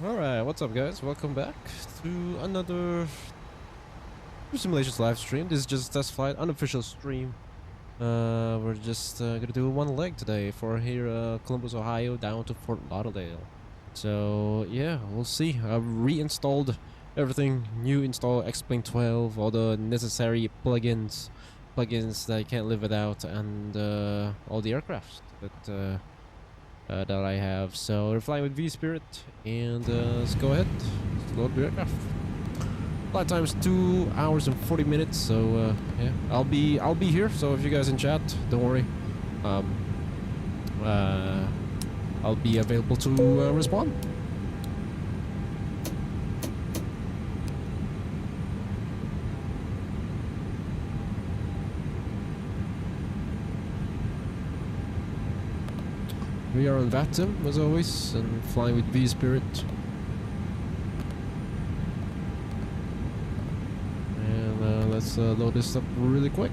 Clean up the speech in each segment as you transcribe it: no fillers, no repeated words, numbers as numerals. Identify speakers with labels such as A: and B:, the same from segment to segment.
A: Alright, what's up guys? Welcome back to another Simulations live stream. This is just a test flight, unofficial stream. We're just gonna do one leg today for here Columbus, Ohio down to Fort Lauderdale. So yeah, we'll see. I've reinstalled everything, new install X-Plane 12, all the necessary plugins that I can't live without, and all the aircrafts that I have. So we're flying with vSpirit, and let's go ahead. Let's load the aircraft. Flight time is 2 hours and 40 minutes. So yeah, I'll be here. So if you guys in chat, don't worry. I'll be available to respond. We are on Vatum, as always, and flying with vSpirit. And let's load this up really quick.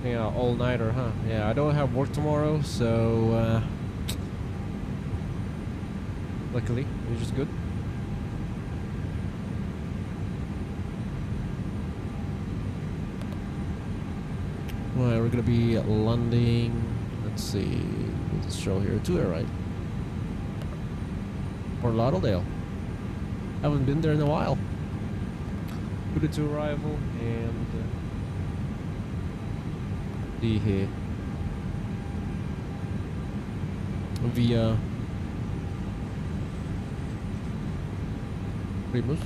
A: Yeah, all-nighter, huh? Yeah, I don't have work tomorrow, so luckily, which is good. Well, we're gonna be landing. Let's see. Let's show here. To right. Or Lauderdale. Haven't been there in a while. Good to arrival and the via Primus.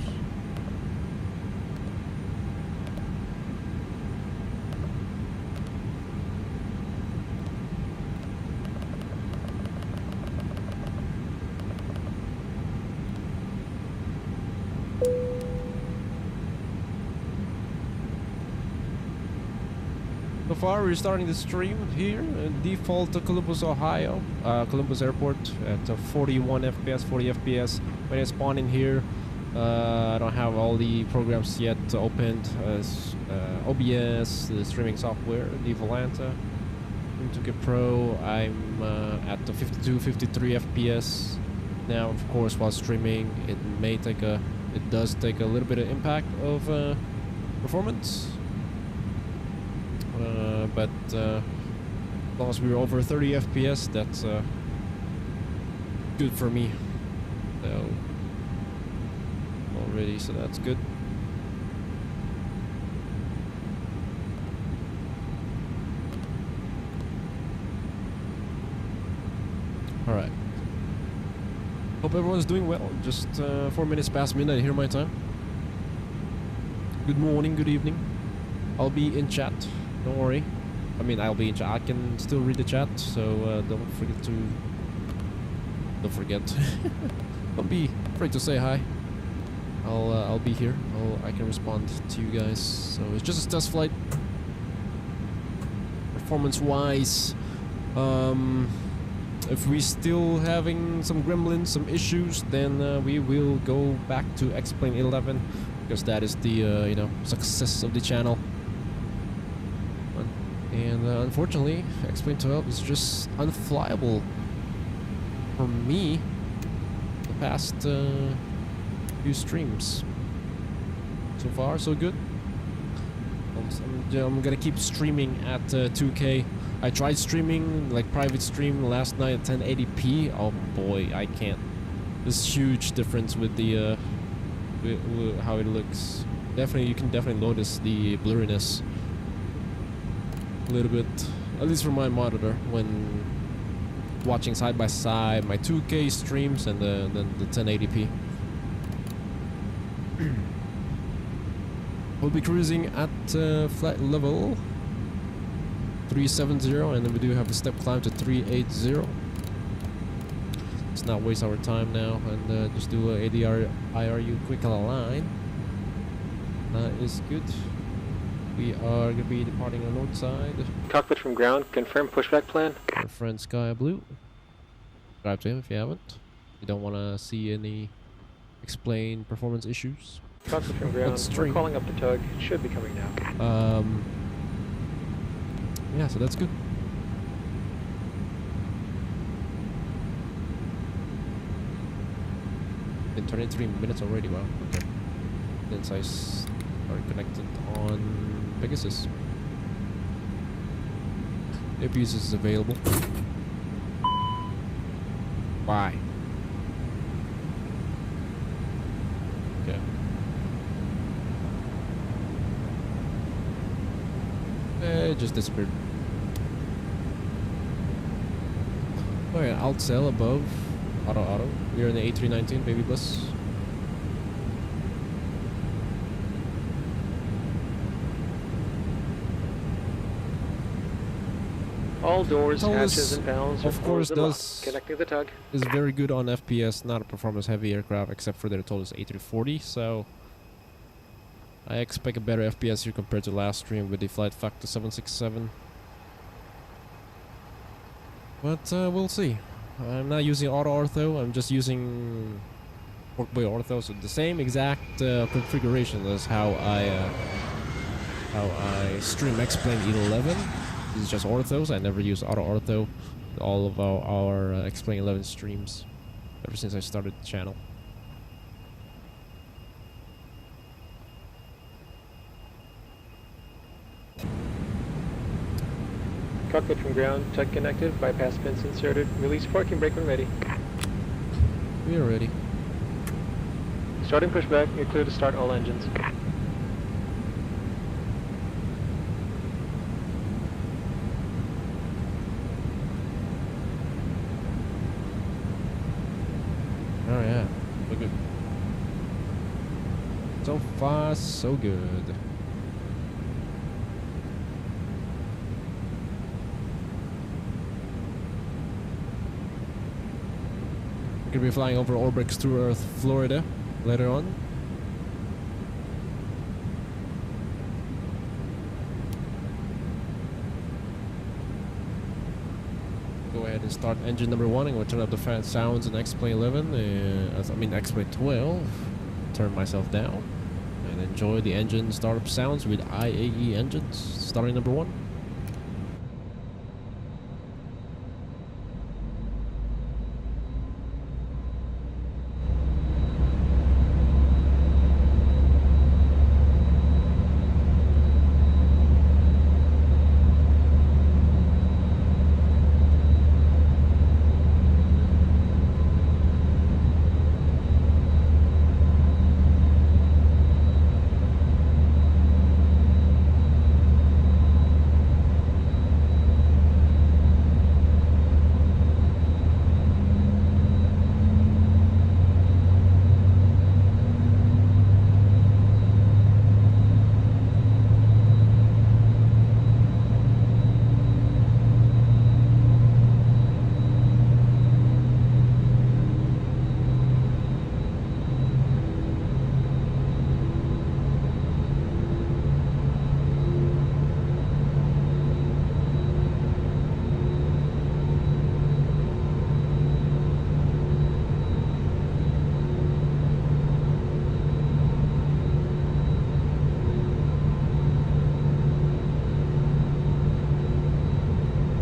A: So far, we're starting the stream here. Default to Columbus, Ohio, Columbus Airport at 41 FPS, 40 FPS. When I spawn in here, I don't have all the programs yet opened. OBS, the streaming software, the Volanta, Intuit Pro. I'm at the 52, 53 FPS. Now, of course, while streaming, it does take a little bit of impact of performance. But as long as we're over 30 FPS, that's good for me. So already, so that's good. All right. Hope everyone's doing well. Just 4 minutes past midnight here my time. Good morning, good evening. I'll be in chat. Don't worry. I mean, I'll be in chat. I can still read the chat, so don't forget to. Don't forget. Don't be afraid to say hi. I'll be here. I can respond to you guys. So it's just a test flight. Performance-wise, If we still having some gremlins, some issues, then we will go back to Explain 11 because that is the you know, success of the channel. And unfortunately, Explain 12 is just unflyable for me the past few streams. So far, so good. I'm gonna keep streaming at 2K. I tried streaming, like private stream last night at 1080p. Oh boy, I can't. There's huge difference with the how it looks. Definitely, you can definitely notice the blurriness a little bit, at least from my monitor when watching side by side my 2K streams and then the 1080p. We'll be cruising at flight level 370, and then we do have a step climb to 380. Let's not waste our time now and just do a ADR IRU quick align. That is good. We are going to be departing on north side.
B: Cockpit from ground, confirm pushback plan.
A: Our friend Sky Blue. Subscribe to him if you haven't. You don't want to see any explain performance issues.
B: Cockpit from ground, we're calling up the tug. It should be coming now.
A: Yeah, so that's good. Been 23 minutes already, wow, okay. Since I started connected on Pegasus. APUs is available. Why? Okay. It just disappeared. Oh yeah, alt cell above. Auto. We are in the A319 baby bus.
B: All doors, hatches, and panels
A: of course does
B: connecting the tug.
A: Is very good on FPS, not a performance heavy aircraft except for their Totus A340, so I expect a better FPS here compared to last stream with the flight factor 767. But we'll see. I'm not using auto ortho, I'm just using Porkboy ortho, so the same exact configuration as how I stream Explain 11. This is just orthos. I never use auto ortho all of our Explain 11 streams ever since I started the channel.
B: Cockpit from ground, tug connected, bypass pins inserted, release parking brake when ready.
A: We are ready.
B: Starting pushback, you're clear to start all engines.
A: Oh yeah, look good. So far, so good. We're gonna be flying over Orbix through Earth, Florida, later on. Go ahead and start engine number 1 and we'll turn up the fan sounds in Explain 11, Explain 12. Turn myself down and enjoy the engine startup sounds with IAE engines, starting number 1.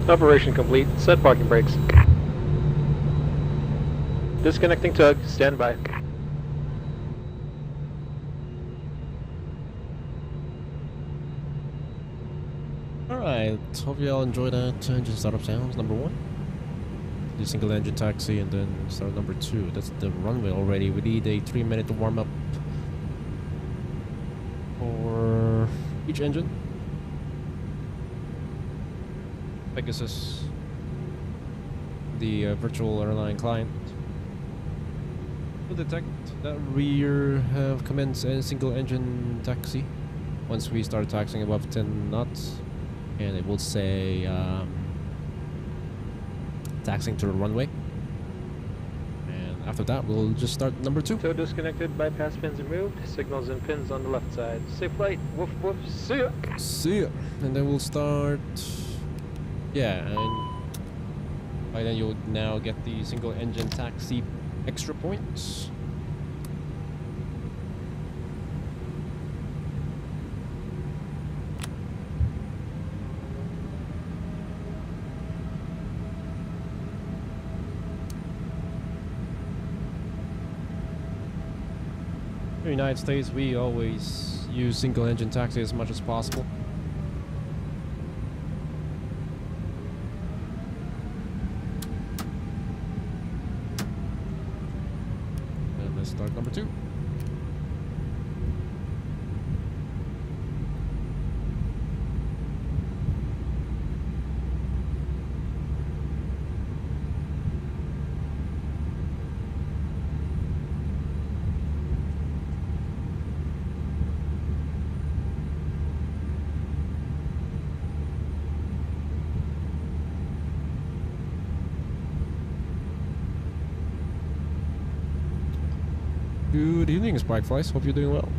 B: Operation complete. Set parking brakes. Disconnecting tug. Stand by.
A: Alright, hope you all enjoyed that engine startup sounds, number 1. The single engine taxi, and then start number 2. That's the runway already. We need a 3-minute warm up for each engine. Pegasus, the virtual airline client, will detect that we have commenced a single engine taxi once we start taxiing above 10 knots, and it will say taxiing to the runway, and after that we'll just start number 2.
B: Tow disconnected, bypass pins removed, signals and pins on the left side. Safe flight, woof woof, see ya!
A: See ya! And then we'll start, yeah, and by then you'll now get the single engine taxi extra points. In the United States, we always use single engine taxi as much as possible. And let's start number 2. Good evening, Spikeflies. Hope you're doing well.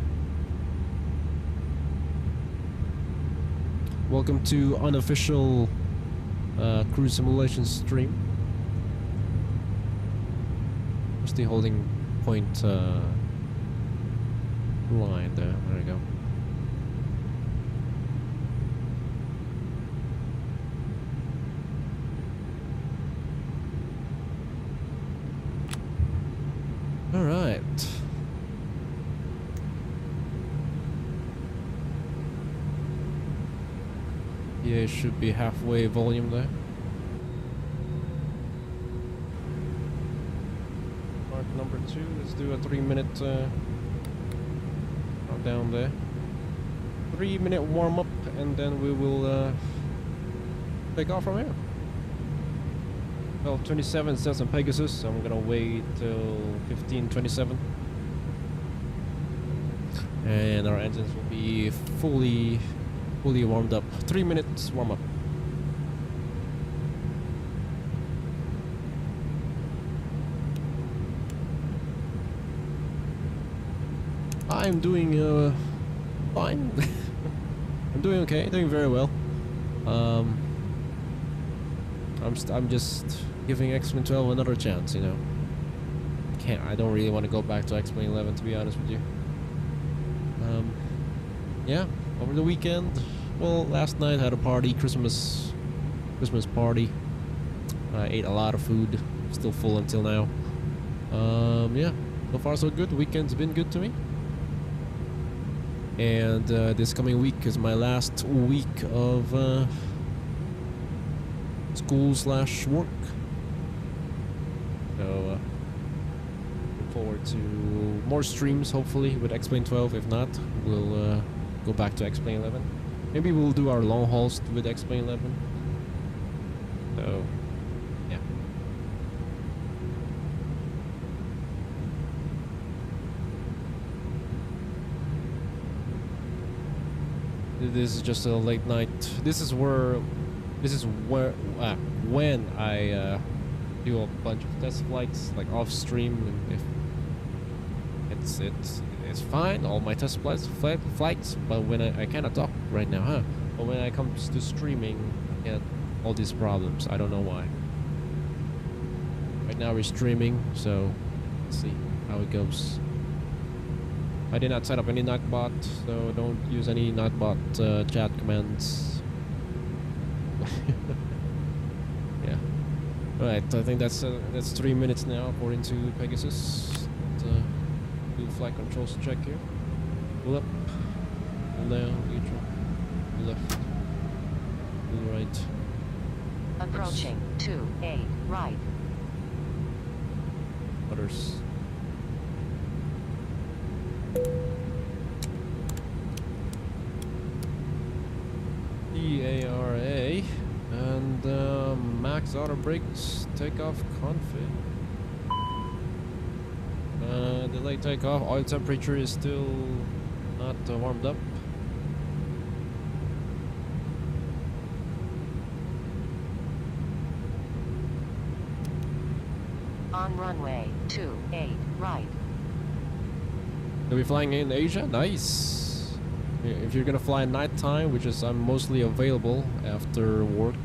A: Welcome to unofficial cruise simulation stream. What's the holding point line there? There we go. All right. Yeah, it should be halfway volume there. Mark number 2. Let's do a 3-minute countdown there. 3-minute warm up, and then we will take off from here. Well, 27 says on Pegasus, so I'm gonna wait till 15:27, and our engines will be fully warmed up. 3 minutes warm up. I'm doing fine. I'm doing okay, doing very well. I'm just giving X-Men 12 another chance, you know. I don't really want to go back to X-Men 11, to be honest with you. Yeah, over the weekend, well, last night had a party, Christmas party. I ate a lot of food, still full until now. Yeah, so far so good. The weekend's been good to me. And this coming week is my last week of school/work. So look forward to more streams, hopefully, with X-Plane 12. If not, we'll go back to X-Plane 11. Maybe we'll do our long hauls with X-Plane 11. So, yeah. This is just a late night. This is where when I do a bunch of test flights, like off stream. If it's fine, all my test flights, but when I cannot talk right now, huh? But when it comes to streaming, I get all these problems. I don't know why. Right now we're streaming, so let's see how it goes. I did not set up any Nightbot, so don't use any Nightbot chat commands. Right, I think that's 3 minutes now according to Pegasus. Do flight controls check here. Pull up, pull down, neutral, pull left, pull right.
C: Approaching 28 right.
A: Others. EARA and max auto brakes takeoff config. Delay takeoff. Oil temperature is still not warmed up.
C: On runway 28 right.
A: Are we flying in Asia? Nice. If you're gonna fly at night time, which is I'm mostly available after work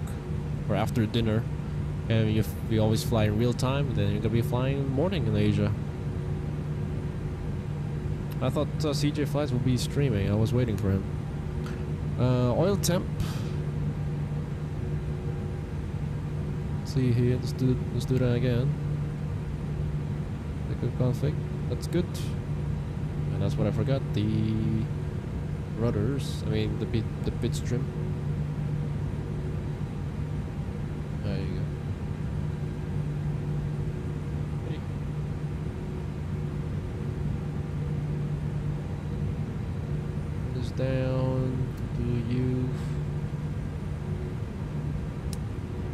A: or after dinner, and if we always fly in real time, then you're gonna be flying morning in Asia. I thought CJ Flights would be streaming. I was waiting for him. Oil temp. See here. Let's do that again. Good config. That's good. And that's what I forgot. The rudders. I mean the pit trim. There you go. Ready? This down to you.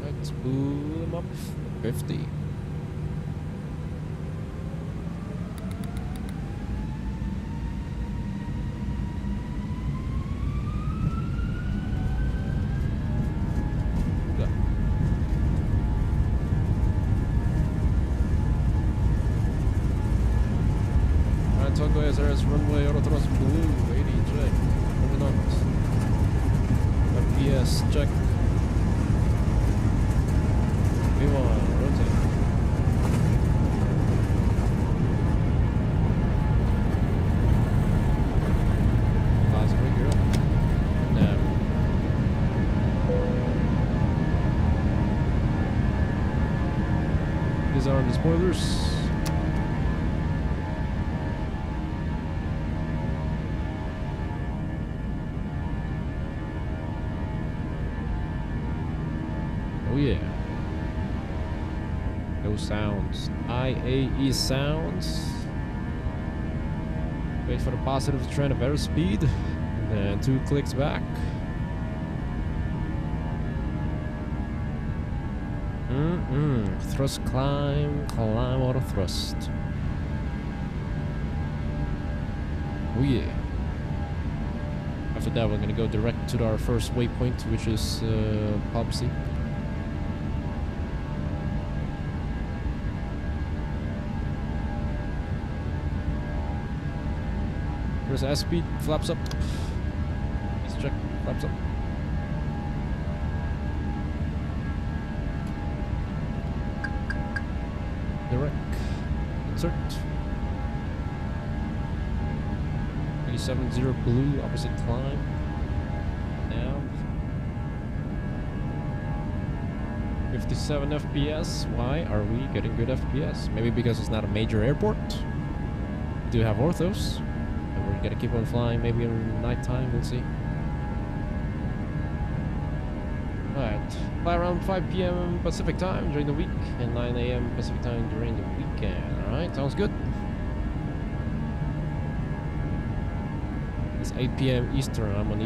A: Let's pull them up. 50. There's runway auto thrust blue 80 check. Moving on. FPS check. V1 rotate. Fast breaker up. Nav. Disarm the spoilers. Oh yeah. No sounds. IAE sounds. Wait for the positive trend of airspeed. And 2 clicks back. Thrust climb auto thrust. Oh yeah. After that we're gonna go direct to our first waypoint, which is Popsy. There's airspeed, flaps up. Let's check, flaps up. Direct. Insert. 370 blue, opposite climb. Now. 57 FPS. Why are we getting good FPS? Maybe because it's not a major airport. We do have orthos. And we're gonna keep on flying, maybe in nighttime, we'll see. Alright, fly around 5 PM Pacific time during the week and 9 AM Pacific time during the weekend. Alright, sounds good. It's 8 PM Eastern. I'm on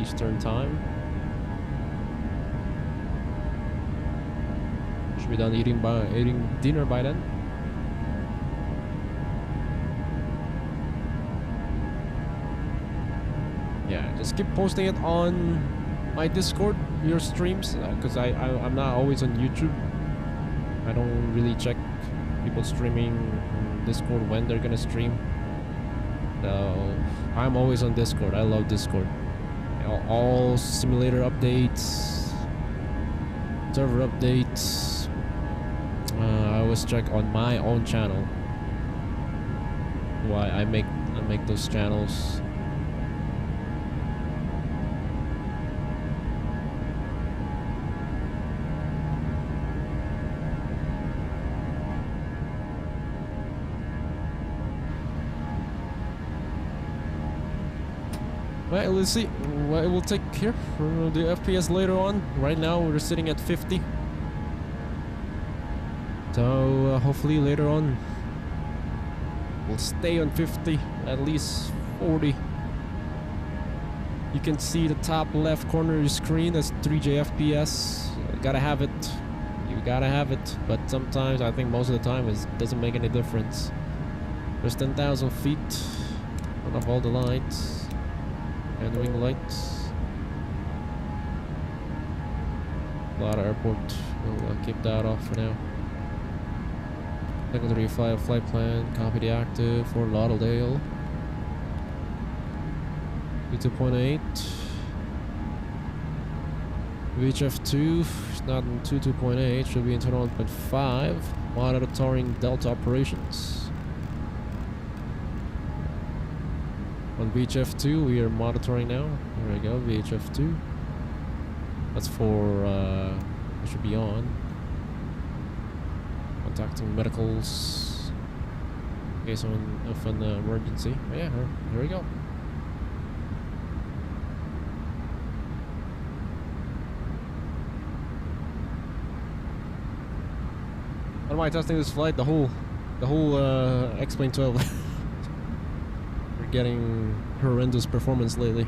A: Eastern time. Should be done eating dinner by then. Yeah, just keep posting it on my Discord, your streams, because I'm not always on YouTube. I don't really check people streaming on Discord when they're gonna stream. So I'm always on Discord. I love Discord. All simulator updates, server updates. I always check on my own channel. Why I make those channels. Well, let's see what it will take here for the FPS later on. Right now we're sitting at 50. So hopefully later on we'll stay on 50, at least 40. You can see the top left corner of your screen as 3J FPS. You gotta have it. You gotta have it. But sometimes, I think most of the time, it doesn't make any difference. There's 10,000 feet. Turn off all the lights. And wing lights. Lauderdale Airport. We'll keep that off for now. Secondary flight plan. Copy the active for Lauderdale. 2.8. VHF2 is not in 2.8, should be in 1.5. Monitoring Delta operations. On VHF2 we are monitoring now. There we go, VHF2. That's for it should be on. Contacting medicals in case of an emergency. Oh, yeah, here we go. How am I testing this flight? The whole X-Plane 12. We're getting horrendous performance lately.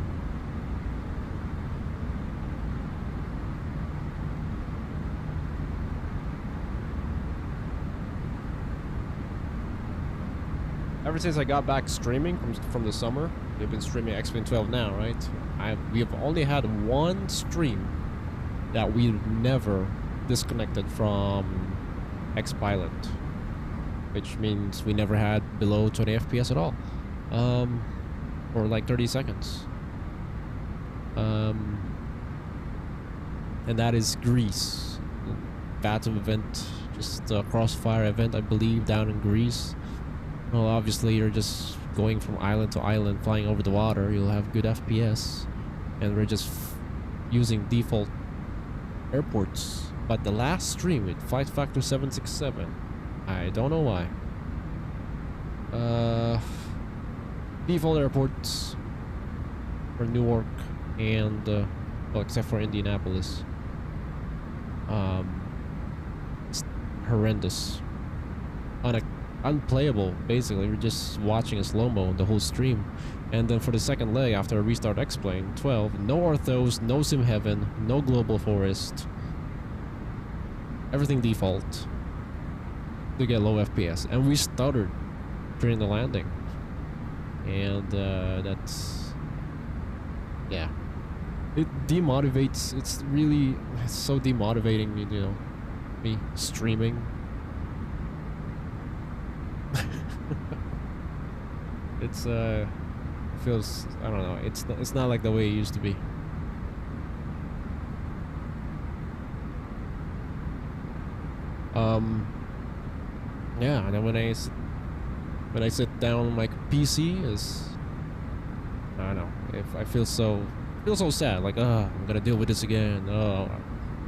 A: Ever since I got back streaming from the summer, we've been streaming X-Plane 12 now, right? We have only had one stream that we've never disconnected from X-Pilot, which means we never had below 20 FPS at all, for like 30 seconds. And that is Greece. Battle event, just a crossfire event, I believe, down in Greece. Well, obviously you're just going from island to island, flying over the water. You'll have good FPS, and we're just using default airports. But the last stream with Flight Factor 767, I don't know why. Default airports for Newark and well, except for Indianapolis. It's horrendous, unplayable. Basically, we're just watching a slow-mo the whole stream. And then for the second leg, after I restart X-Plane 12, no orthos, no sim heaven, no global forest. Everything default to get low FPS, and we stuttered during the landing, and that's, yeah, it demotivates. It's so demotivating, you know, me streaming. It's feels, I don't know, it's not like the way it used to be. Yeah, and then when I sit down on my PC, is, I don't know, if I feel so sad, like, I'm gonna deal with this again.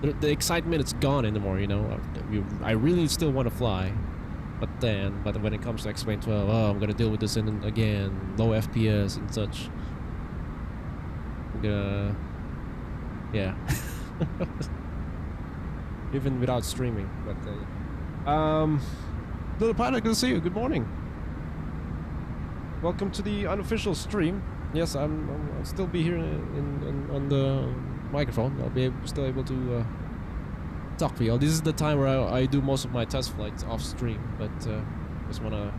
A: The excitement is gone anymore, you know. I really still want to fly, but when it comes to X-Plane 12, I'm gonna deal with this again, low FPS and such. Yeah. Even without streaming, but little pilot, good to see you. Good morning. Welcome to the unofficial stream. Yes, I'll still be here on the microphone. I'll be still able to talk for you. This is the time where I do most of my test flights off stream, but just wanna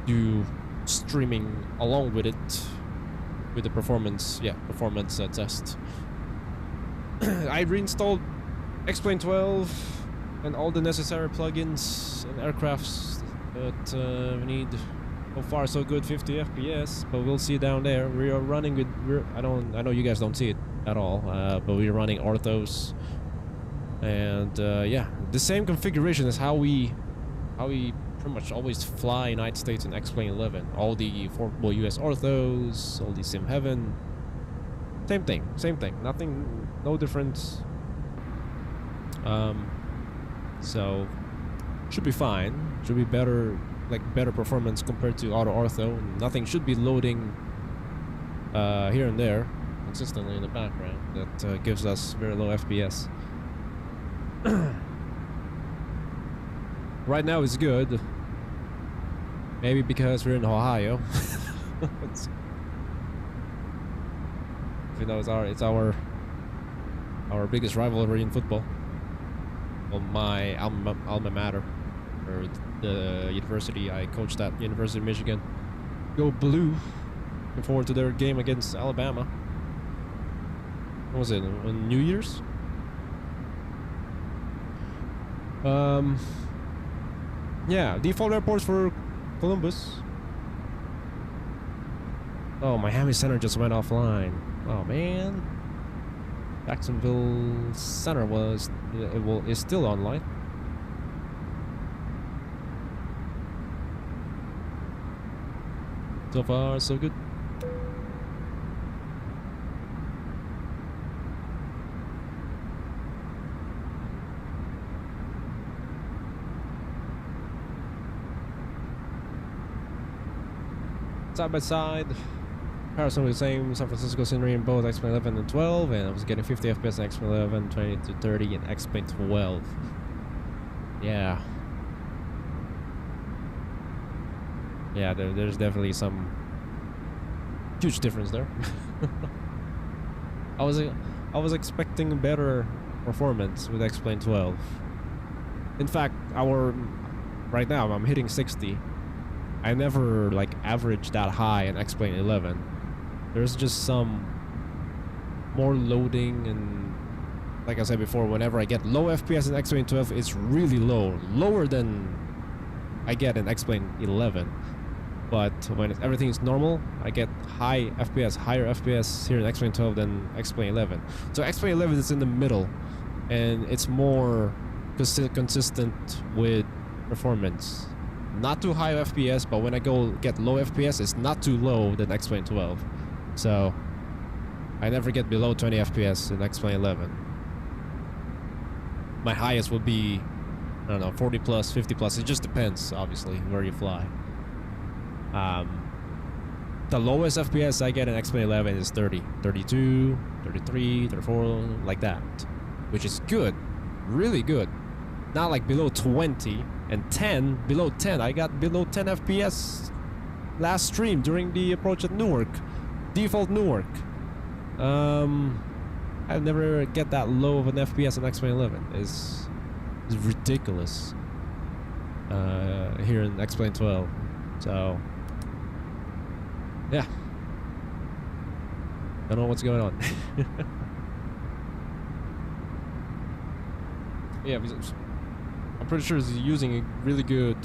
A: do streaming along with it, with the performance test. I reinstalled X-Plane 12 and all the necessary plugins and aircrafts that we need. So far so good, 50 FPS, but we'll see down there. We are running with, I know you guys don't see it at all, but we're running orthos, and yeah, the same configuration as how we pretty much always fly United States in X-Plane 11. All the forkable US orthos, all the sim heaven, same thing, nothing, no difference. So should be fine, should be better, like better performance compared to auto ortho. Nothing should be loading here and there, consistently in the background, that gives us very low FPS. Right now it's good. Maybe because we're in Ohio. You know, it's our biggest rivalry in football. Well, my alma mater, or the university I coached at, University of Michigan. Go Blue! Looking forward to their game against Alabama. What was it? On New Year's? Yeah, default airports for Columbus. Oh, Miami Center just went offline. Oh man. Jacksonville Center is still online. So far, so good. Side by side, comparison with the same San Francisco scenery in both X-Plane 11 and 12, and I was getting 50 FPS in X-Plane 11, 20 to 30 in X-Plane 12. Yeah. Yeah, there's definitely some huge difference there. I was expecting better performance with X-Plane 12. In fact, right now I'm hitting 60. I never like averaged that high in X-Plane 11. There's just some more loading, and like I said before, whenever I get low FPS in X-Plane 12, it's really low, lower than I get in X-Plane 11. But when everything is normal, I get higher FPS here in X-Plane 12 than X-Plane 11. So X-Plane 11 is in the middle, and it's more consistent with performance. Not too high FPS, but when I go get low FPS, it's not too low than X-Plane 12. So I never get below 20 FPS in X-Plane 11. My highest would be, I don't know, 40 plus, 50 plus. It just depends, obviously, where you fly. The lowest FPS I get in X-Plane 11 is 30, 32, 33, 34, like that, which is good, really good. Not like below 20 and 10, below 10. I got below 10 FPS last stream during the approach at Newark, default Newark. I never get that low of an FPS in X-Plane 11. It's ridiculous here in X-Plane 12. So yeah, don't know what's going on. Yeah, I'm pretty sure it's using a really good,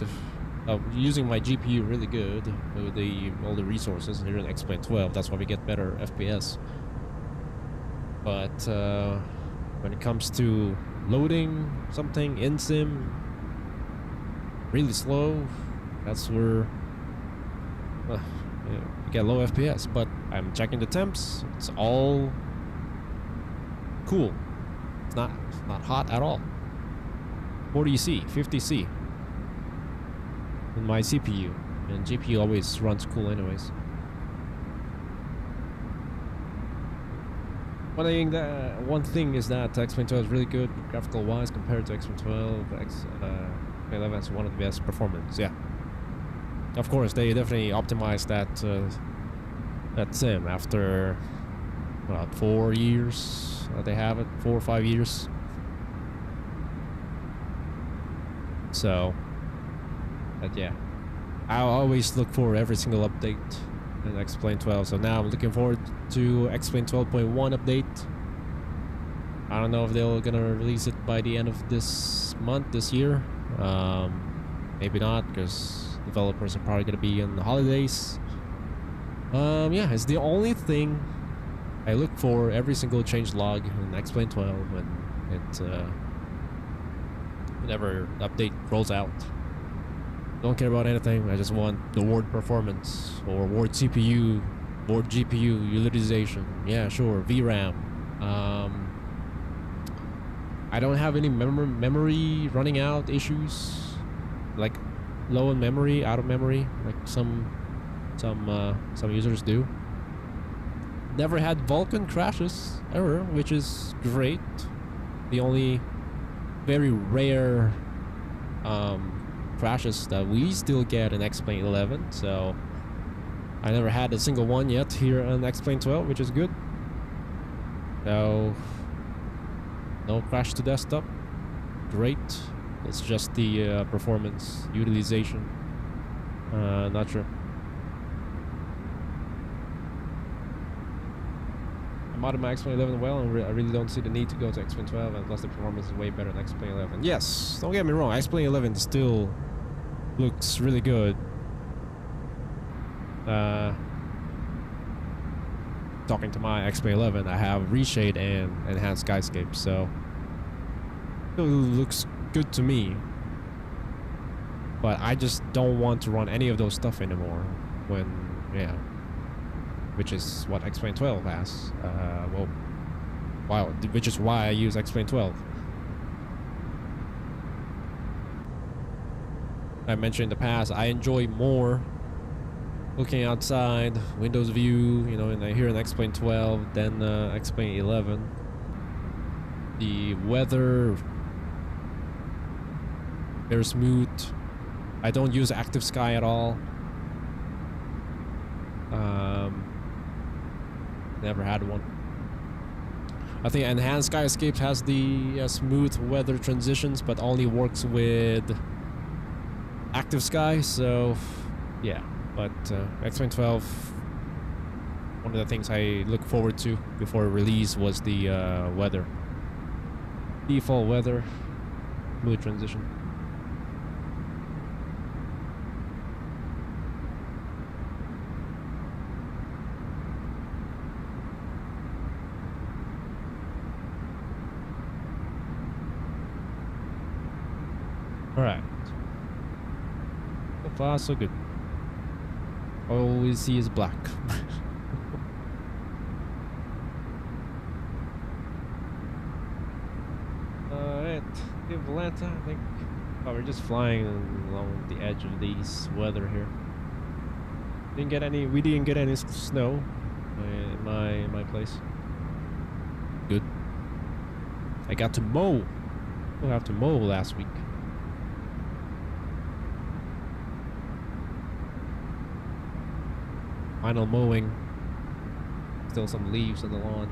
A: using my GPU really good with all the resources here in X-Plane 12. That's why we get better FPS. But when it comes to loading something in sim, really slow. That's where you get low FPS. But I'm checking the temps. It's all cool. It's not hot at all. 40C, 50C in my CPU, and GPU always runs cool anyways. One thing is that X-Plane 12 is really good graphical wise compared to X-Plane 12. X-Plane 11 has one of the best performance. Yeah, of course they definitely optimized that sim after about 4 years. They have it 4 or 5 years. So, but yeah, I always look for every single update in X-Plane 12. So now I'm looking forward to X-Plane 12.1 update. I don't know if they're gonna release it by the end of this month, this year. Maybe not, because developers are probably gonna be on the holidays. Yeah, it's the only thing I look for every single change log in X-Plane 12 when it whenever the update rolls out. Don't care about anything. I just want the word performance or word CPU, word GPU utilization. Yeah, sure. VRAM. I don't have any memory running out issues, like low in memory, out of memory, like some users do. Never had Vulcan crashes ever, which is great. The only very rare crashes that we still get in X-Plane 11, so I never had a single one yet here on X-Plane 12, which is good. So no crash to desktop. Great. It's just the performance utilization. Not sure. I modded my X-Plane 11 well, and I really don't see the need to go to X-Plane 12, and plus the performance is way better than X-Plane 11. Yes, don't get me wrong, X-Plane 11 still looks really good. Talking to my X-Plane 11, I have reshade and enhanced skyscape, so it looks good to me. But I just don't want to run any of those stuff anymore. When, yeah, which is what X-Plane 12 has. Well, wow, which is why I use X-Plane 12. I mentioned in the past, I enjoy more looking outside, windows view, you know, and I hear an X-Plane 12 than X-Plane 11. The weather, very smooth. I don't use active sky at all. Never had one. I think enhanced skyscapes has the smooth weather transitions, but only works with active sky. So yeah, but X-Plane 12, one of the things I look forward to before release was the weather. Default weather, smooth transition. Alright. So far, so good. All we see is black. Alright. Atlanta, I think. Oh, we're just flying along the edge of these weather here. We didn't get any snow in my place. Good. I got to mow. We'll have to mow last week. Final mowing. Still some leaves on the lawn.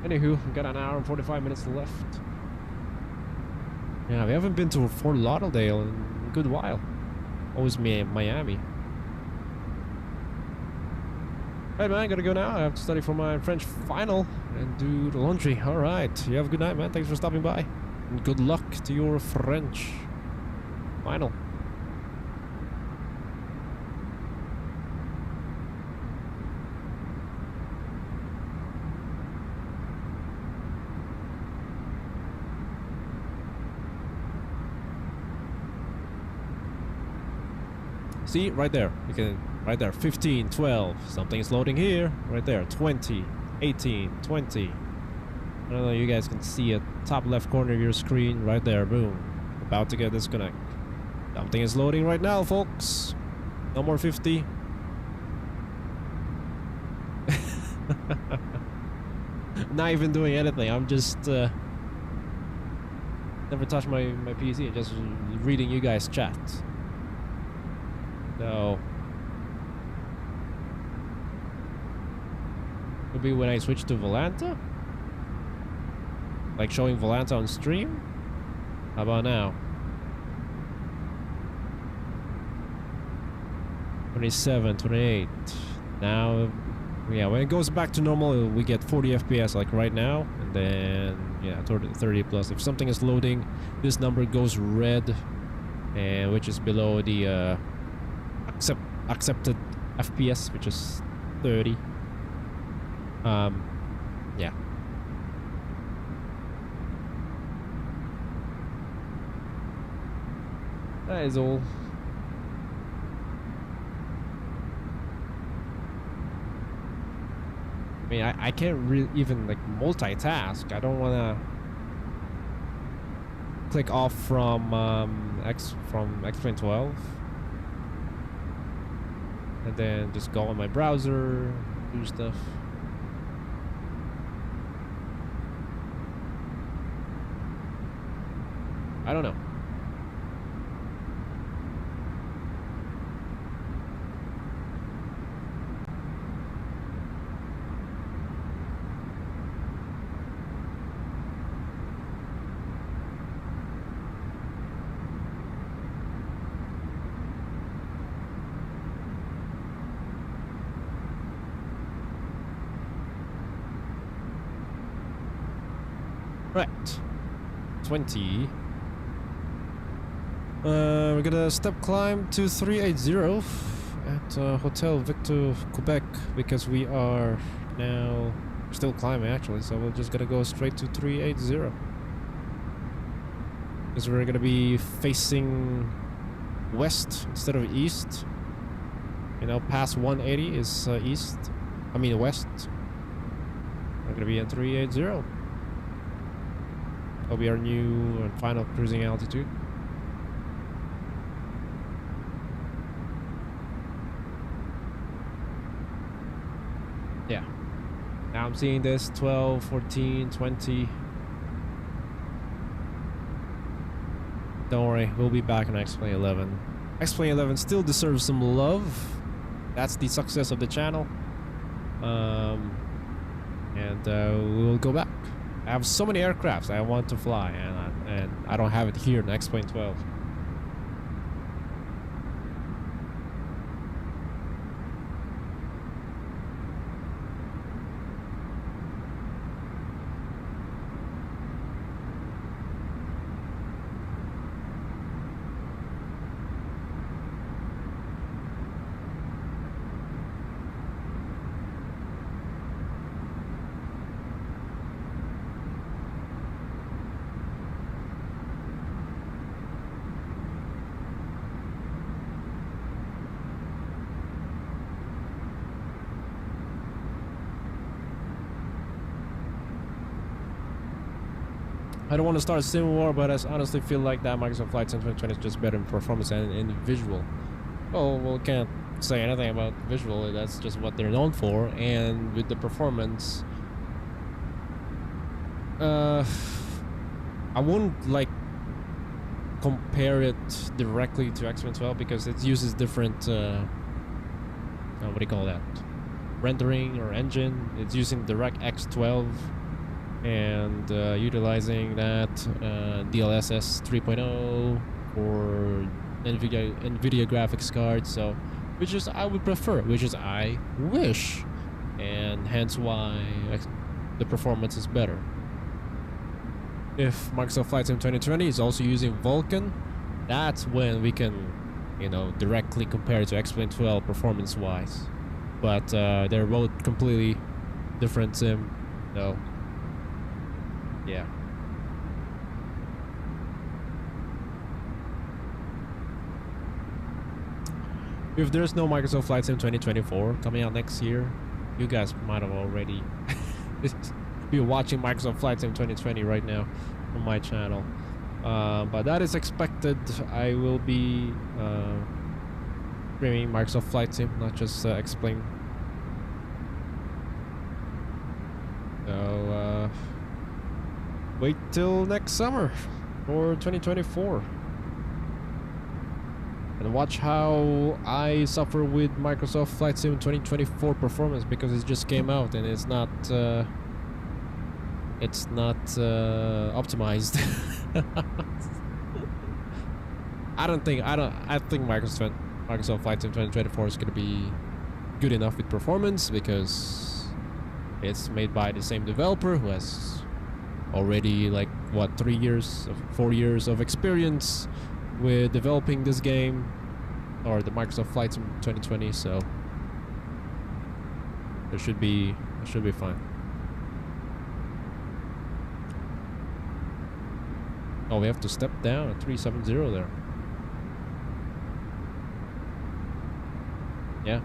A: Anywho, we've got an hour and 45 minutes left. Yeah, we haven't been to Fort Lauderdale in a good while. Always Miami. Right, man, gotta go now. I have to study for my French final and do the laundry. Alright, you have a good night, man. Thanks for stopping by. And good luck to your French final. See, right there, you can, right there, 15, 12, something is loading here, right there, 20, 18, 20. I don't know, you guys can see it, top left corner of your screen, right there, boom. About to get disconnect. Something is loading right now, folks. No more 50. Not even doing anything, I'm just, never touched my PC, just reading you guys' chat. So maybe when I switch to Volanta, like showing Volanta on stream. How about now? 27, 28. Now, yeah, when it goes back to normal, we get 40 FPS like right now, and then yeah, 30 plus. If something is loading, this number goes red, and which is below the accepted FPS, which is 30. Yeah. That is all. I mean, I can't really even like multitask. I don't wanna click off from X-Plane 12. And then just go on my browser, do stuff. I don't know. Right. 20. We're gonna step climb to 380 at Hotel Victor, Quebec, because we are now still climbing actually, so we're just gonna go straight to 380. Because we're gonna be facing west instead of east. You know, past 180 is east. I mean west. We're gonna be at 380. That'll be our new and final cruising altitude. Yeah. Now I'm seeing this 12, 14, 20. Don't worry, we'll be back on X-Plane 11. X-Plane 11 still deserves some love. That's the success of the channel. We will go back. I have so many aircrafts I want to fly, and I don't have it here in X-Plane 12. I don't want to start a civil war, but I honestly feel like that Microsoft Flight Sim 2020 is just better in performance and in visual. Well, can't say anything about visual. That's just what they're known for. And with the performance, I wouldn't like compare it directly to X-Men 12 because it uses different what do you call that? Rendering or engine. It's using DirectX 12 and utilizing that DLSS 3.0 or NVIDIA graphics card, so which is I would prefer, which is I wish, and hence why the performance is better. If Microsoft Flight Sim 2020 is also using Vulkan, that's when we can, you know, directly compare it to X-Plane 12 performance wise, but they're both completely different sim, so yeah. If there's no Microsoft Flight Sim 2024 coming out next year, you guys might have already be watching Microsoft Flight Sim 2020 right now on my channel. But that is expected. I will be streaming Microsoft Flight Sim, not just X-Plane. So wait till next summer for 2024 and watch how I suffer with Microsoft Flight Sim 2024 performance, because it just came out and it's not optimized. I think Microsoft Flight Sim 2024 is going to be good enough with performance because it's made by the same developer who has already like what 4 years of experience with developing this game, or the Microsoft Flight Sim 2020, so it should be fine. Oh, we have to step down at 370 there. Yeah.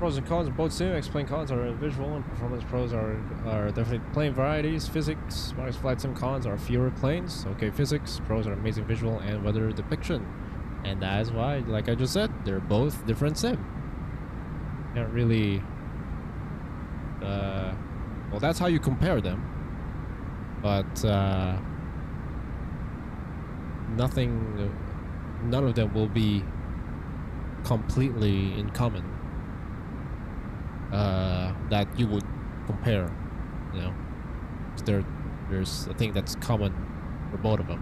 A: Pros and cons of both sim. Explain cons are visual and performance. Pros are definitely plane varieties. Physics. Mars flight sim cons are fewer planes. Okay, physics. Pros are amazing visual and weather depiction. And that is why, like I just said, they're both different sim. Can't really... well, that's how you compare them. But none of them will be completely in common. That you would compare, you know, there's a thing that's common for both of them.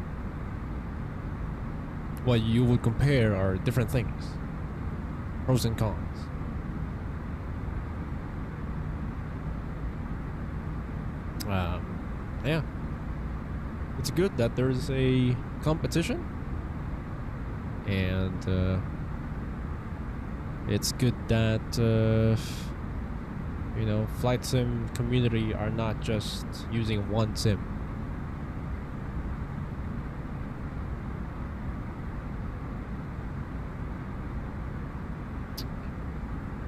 A: What you would compare are different things, pros and cons. Yeah, it's good that there's a competition, and it's good that you know, flight sim community are not just using one sim.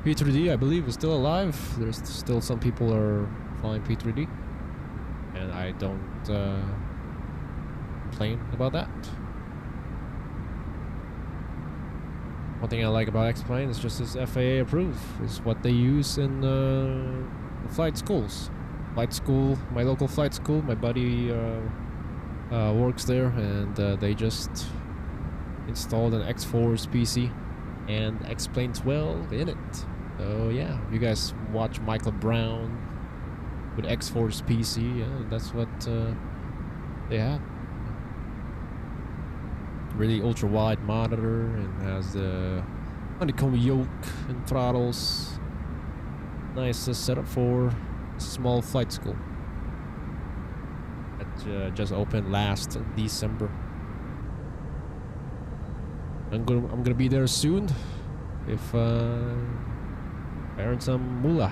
A: P3D, I believe, is still alive. There's still some people are following P3D, and I don't complain about that. One thing I like about X-Plane is just this FAA approved. Is what they use in the flight schools. Flight school, my local flight school, my buddy works there, and they just installed an X-Force PC and X-Plane 12 in it. So yeah, you guys watch Michael Brown with X-Force PC, yeah, that's what they have. Really ultra wide monitor and has the honeycomb yoke and throttles. Nice setup for a small flight school that just opened last December. I'm gonna be there soon if I earn some moolah,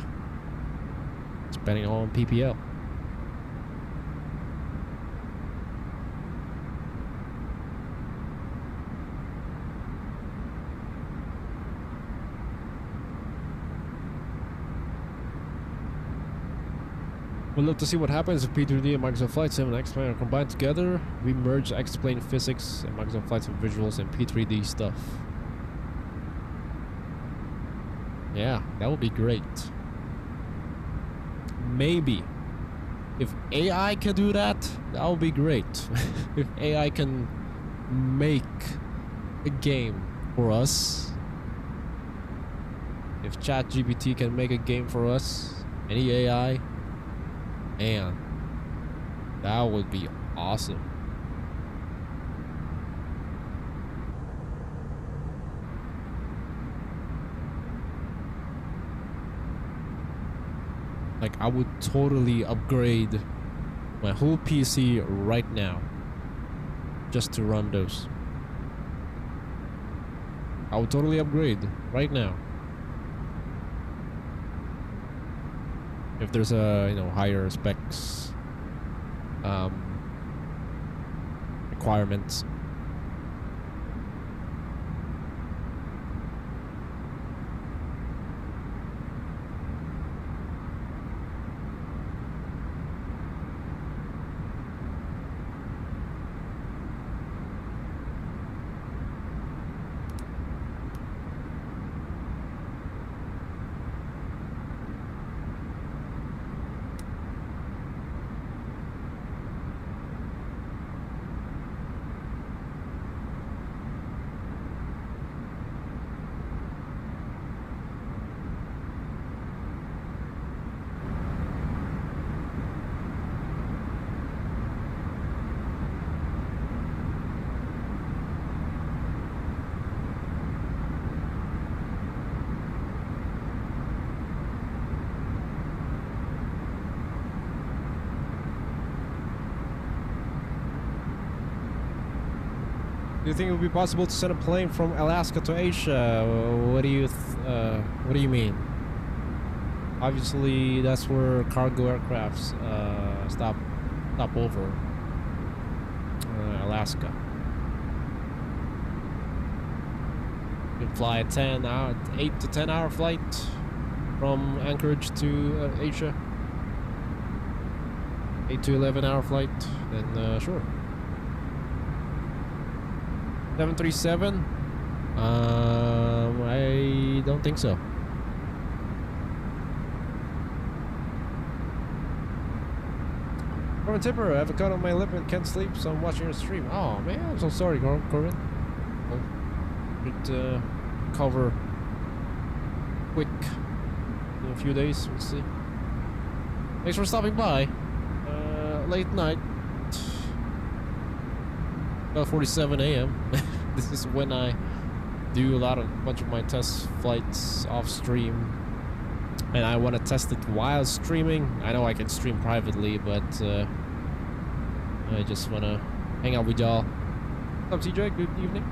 A: spending on PPL. We'd love to see what happens if P3D and Microsoft Flight Sim and X-Plane are combined together. We merge X-Plane physics and Microsoft Flight Sim visuals and P3D stuff. Yeah, that would be great. Maybe. If AI can do that, that would be great. If AI can make a game for us. If ChatGPT can make a game for us, any AI, man, that would be awesome. Like, I would totally upgrade my whole PC right now just to run those. I would totally upgrade right now. If there's a, you know, higher specs requirements. Do you think it would be possible to send a plane from Alaska to Asia? What do you mean? Obviously, that's where cargo aircrafts stop over. Alaska. You can fly a 8 to 10 hour flight from Anchorage to Asia. 8 to 11 hour flight, then sure. 737? I don't think so. Corbin Tipper, I have a cut on my lip and can't sleep, so I'm watching your stream. Oh man, I'm so sorry, Corbin. Well, should cover quick in a few days. We'll see. Thanks for stopping by. Late night. 12:47 a.m. This is when I do a bunch of my test flights off stream, and I want to test it while streaming. I know I can stream privately, but I just want to hang out with y'all. What's up, CJ? Good evening.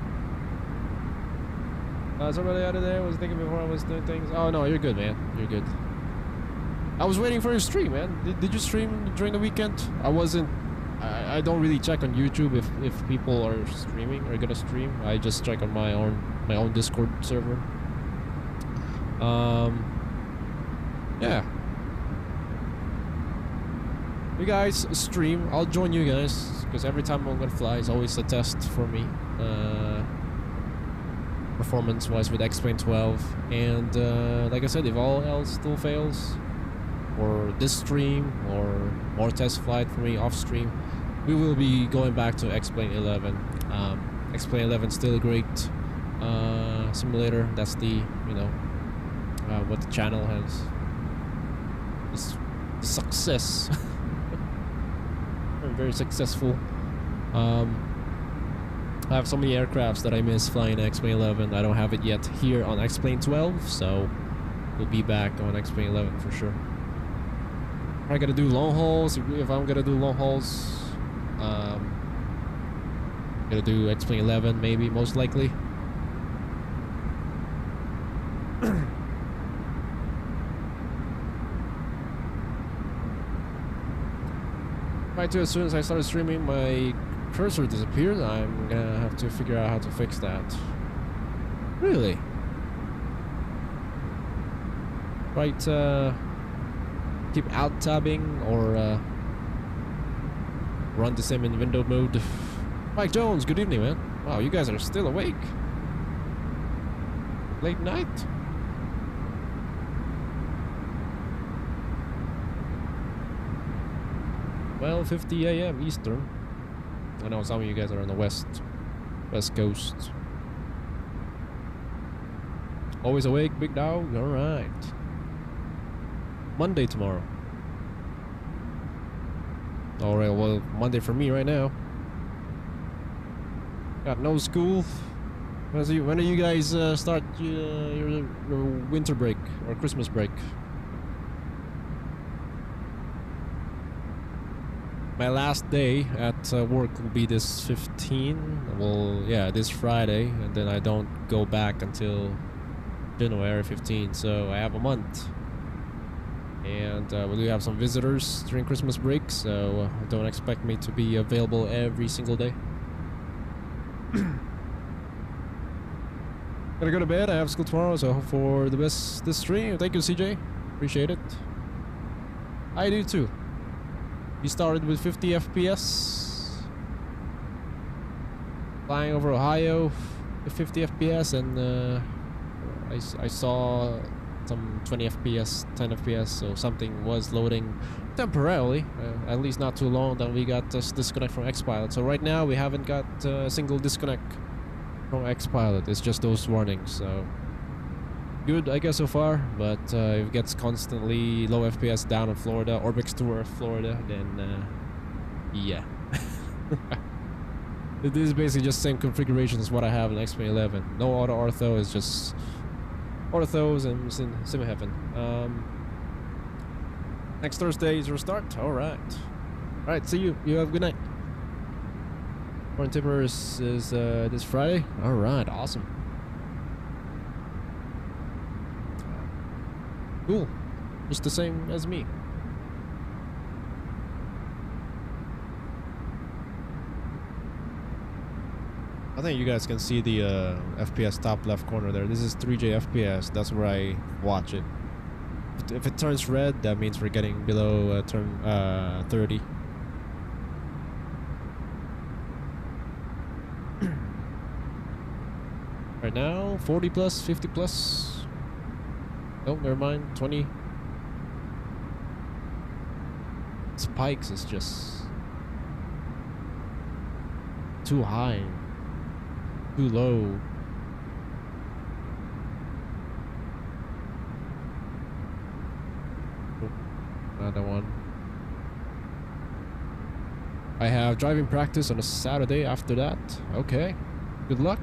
A: Somebody out of there was thinking before I was doing things. Oh no, you're good, man. You're good. I was waiting for your stream, man. Did you stream during the weekend? I wasn't. I don't really check on YouTube if people are streaming or gonna stream. I just check on my own Discord server. Yeah. You guys stream. I'll join you guys because every time I'm gonna fly is always a test for me. Performance-wise with X-Plane 12, and like I said, if all else still fails, or this stream, or more test flight for me off stream, we will be going back to X-Plane 11. X-Plane 11 still a great simulator. That's the what the channel has. It's the success. Very successful. I have so many aircrafts that I miss flying X-Plane 11. I don't have it yet here on X-Plane 12, so we'll be back on X-Plane 11 for sure. I gotta do long hauls. If I'm gonna do long hauls, gonna do X-Plane 11 maybe, most likely. Right, too, as soon as I started streaming, my cursor disappeared. I'm gonna have to figure out how to fix that. Really? Right, keep alt tabbing or run the sim in window mode. Mike Jones, good evening, man. Wow, you guys are still awake. Late night? Well, 50 a.m. Eastern. I know some of you guys are on the west coast. Always awake, big dog? Alright. Monday tomorrow. Alright, well, Monday for me right now. Got no school. When do you guys start your winter break or Christmas break? My last day at work will be this 15. Well, yeah, this Friday, and then I don't go back until January 15. So I have a month, and we do have some visitors during Christmas break. So don't expect me to be available every single day. Gotta go to bed. I have school tomorrow, so hope for the best this stream. Thank you, CJ. Appreciate it. I do too. We started with 50 FPS, flying over Ohio with 50 FPS, and I saw some 20 FPS, 10 FPS, so something was loading temporarily, at least not too long. Then we got this disconnect from Xpilot. So right now we haven't got a single disconnect from Xpilot. It's just those warnings. So good, I guess, so far, but if it gets constantly low FPS down in Florida, Orbix Tour, Florida, then yeah. This is basically just the same configuration as what I have in X-Plane 11. No auto ortho, it's just orthos and sim heaven. Next Thursday is your start. Alright, see you. You have a good night. Warren Tipper is this Friday. Alright, awesome. Cool. Just the same as me. I think you guys can see the FPS top left corner there. This is 3J FPS. That's where I watch it. If it turns red, that means we're getting below turn 30. Right now, 40 plus, 50 plus. Oh, never mind, 20. Spikes is just too high, too low. Oh, another one. I have driving practice on a Saturday after that. Okay, good luck.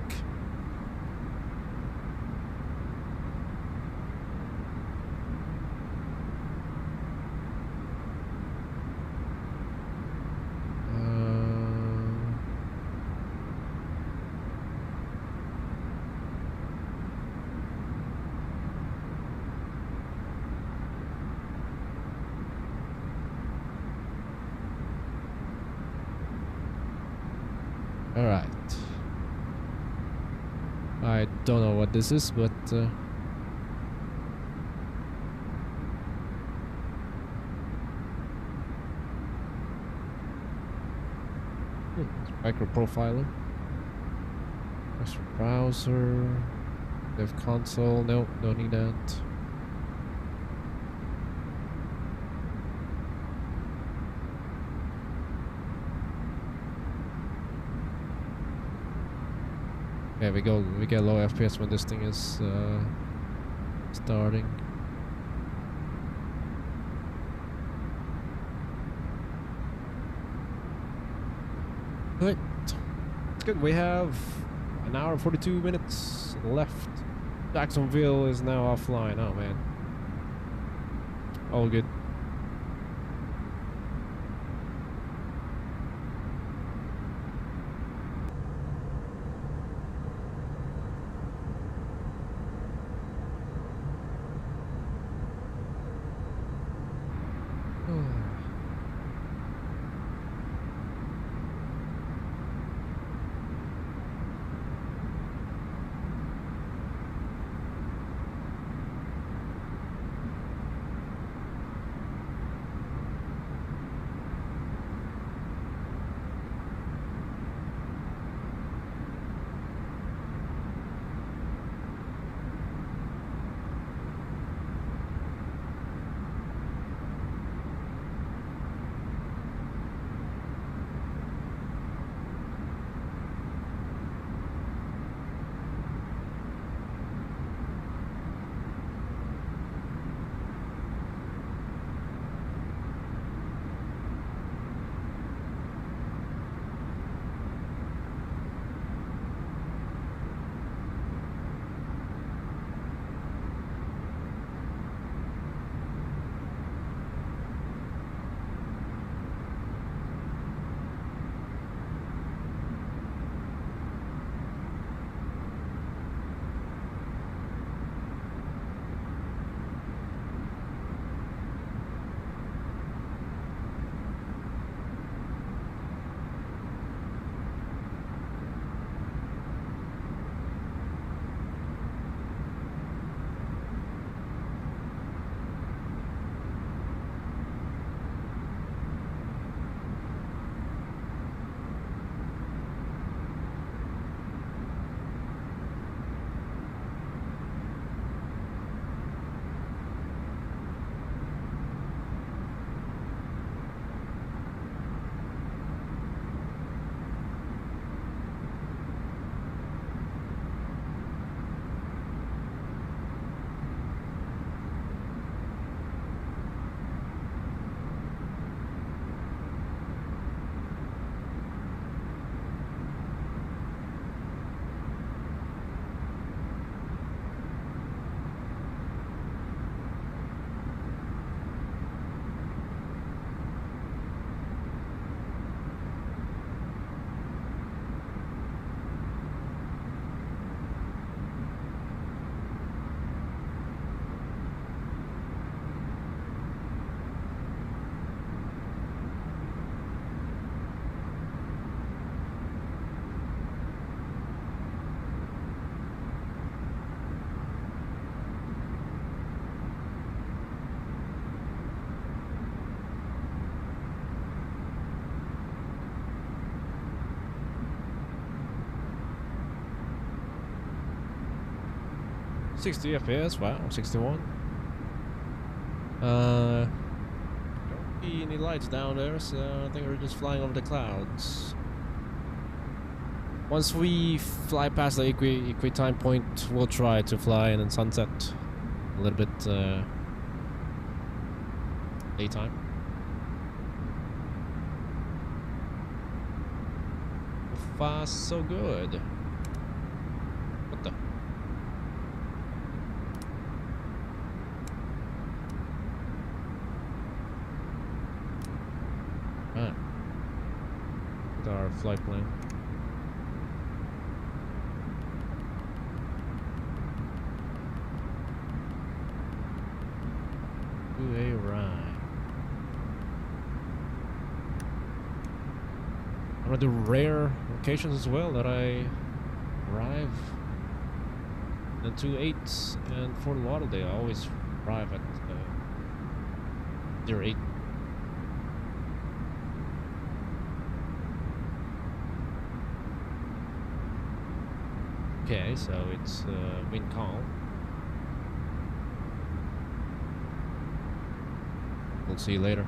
A: All right. I don't know what this is, but micro profiler. Extra browser. Dev console. Nope, don't need that. There we go. We get low FPS when this thing is starting. Good. It's good. We have an hour and 42 minutes left. Jacksonville is now offline. Oh man. All good. 60 FPS, wow, 61. Don't see any lights down there, so I think we're just flying over the clouds. Once we fly past the equidistance point, we'll try to fly in sunset a little bit daytime. So far, so good. What the? Ah. With our flight plan. To a ride. One of the rare occasions as well that I arrive in 2-8 and Fort Lauderdale. I always arrive at 08. Okay, so it's wind calm. We'll see you later.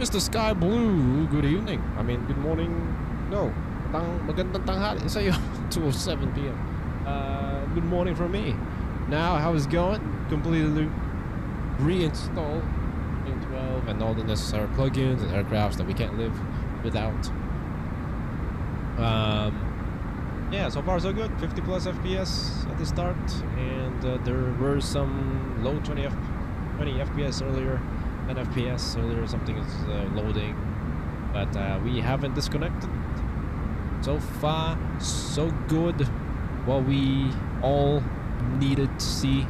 A: Mr. Sky Blue, good evening. I mean, good morning. No, magandang tanghali sa'yo. 2:07 p.m. Good morning from me. Now, how is it going? Completely reinstall in 12 and all the necessary plugins and aircrafts that we can't live without. Yeah, so far so good. 50 plus FPS at the start, and there were some low 20 FPS earlier, 10 FPS earlier. Something is loading, but we haven't disconnected. So far, so good. What we all needed to see.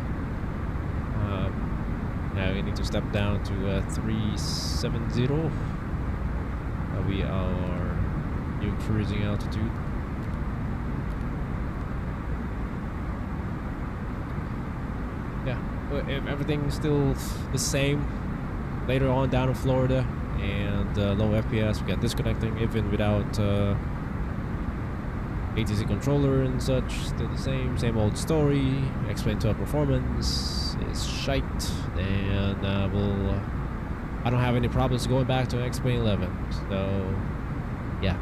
A: Now we need to step down to 370. We are new cruising altitude. Yeah, everything's still the same. Later on down in Florida, and low FPS. We got disconnecting even without ATC controller and such. Still the same old story. Explain to our performance is shite, and I don't have any problems going back to Explain 11. So yeah.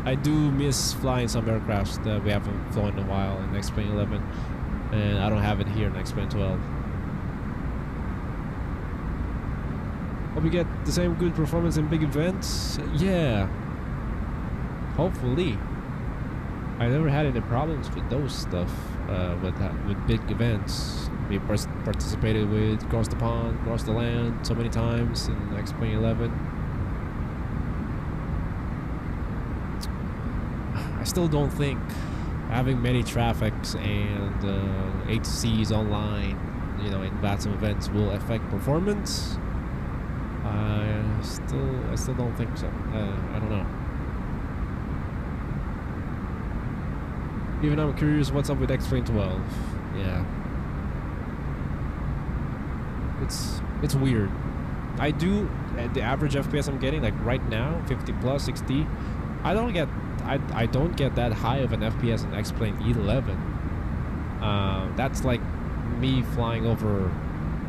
A: I do miss flying some aircrafts that we haven't flown in a while in Explain 11, and I don't have it here in Explain 12. Hope we get the same good performance in big events. Yeah, hopefully. I never had any problems with those stuff with big events. We participated with Cross the Pond, Cross the Land so many times in Explain 11. I still don't think having many traffics and ATCs online, you know, in VATSIM events will affect performance. I still don't think so. I don't know. Even I'm curious what's up with Explain 12. Yeah. It's weird. I do the average FPS I'm getting, like right now, 50 plus 60. I don't get that high of an FPS in Explain 11. That's like me flying over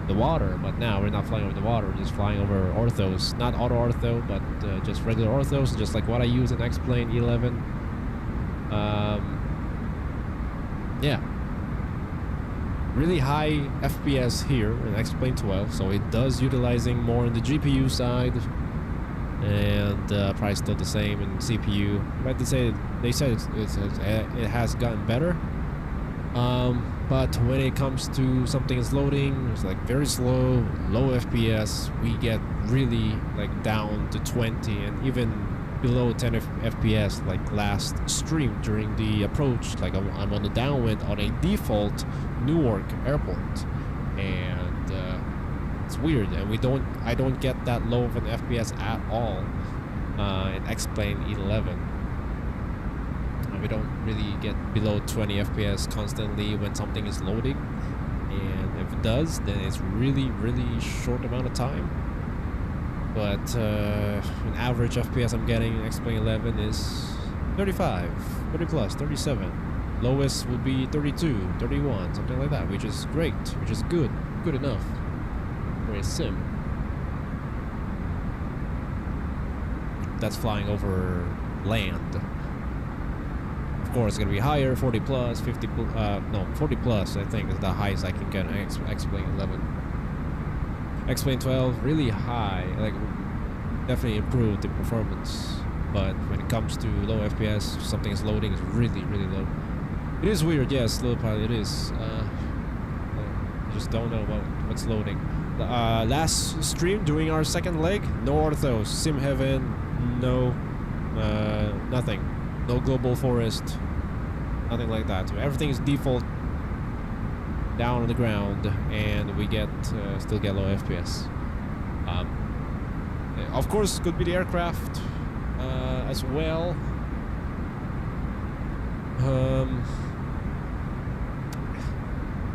A: the water, but now we're not flying over the water, we're just flying over orthos. Not auto ortho, but just regular orthos, just like what I use in Explain 11. Yeah, really high FPS here in Explain 12, so it does utilizing more on the GPU side, and price still the same in CPU. But they said it has gotten better. But when it comes to something is loading, it's like very slow, low FPS. We get really like down to 20 and even below 10 FPS like last stream during the approach. Like I'm on the downwind on a default Newark airport, and it's weird, and I don't get that low of an FPS at all in Explain 11. We don't really get below 20 FPS constantly when something is loading, and if it does, then it's really short amount of time. But an average FPS I'm getting in Explain 11 is 35, 30 plus, 37. Lowest would be 32, 31, something like that, which is great, which is good enough for a sim. That's flying over land. Of course, it's gonna be higher, 40 plus, 50, 40 plus, I think is the highest I can get in Explain 11. Explain 12, really high, like definitely improved the performance, but when it comes to low FPS, something is loading is really low. It is weird, yes, slow pilot, it is. You just don't know what's loading. Last stream doing our second leg, no orthos, sim heaven, no, nothing, no global forest, nothing like that. So everything is default down on the ground, and we still get low FPS. Of course, could be the aircraft as well.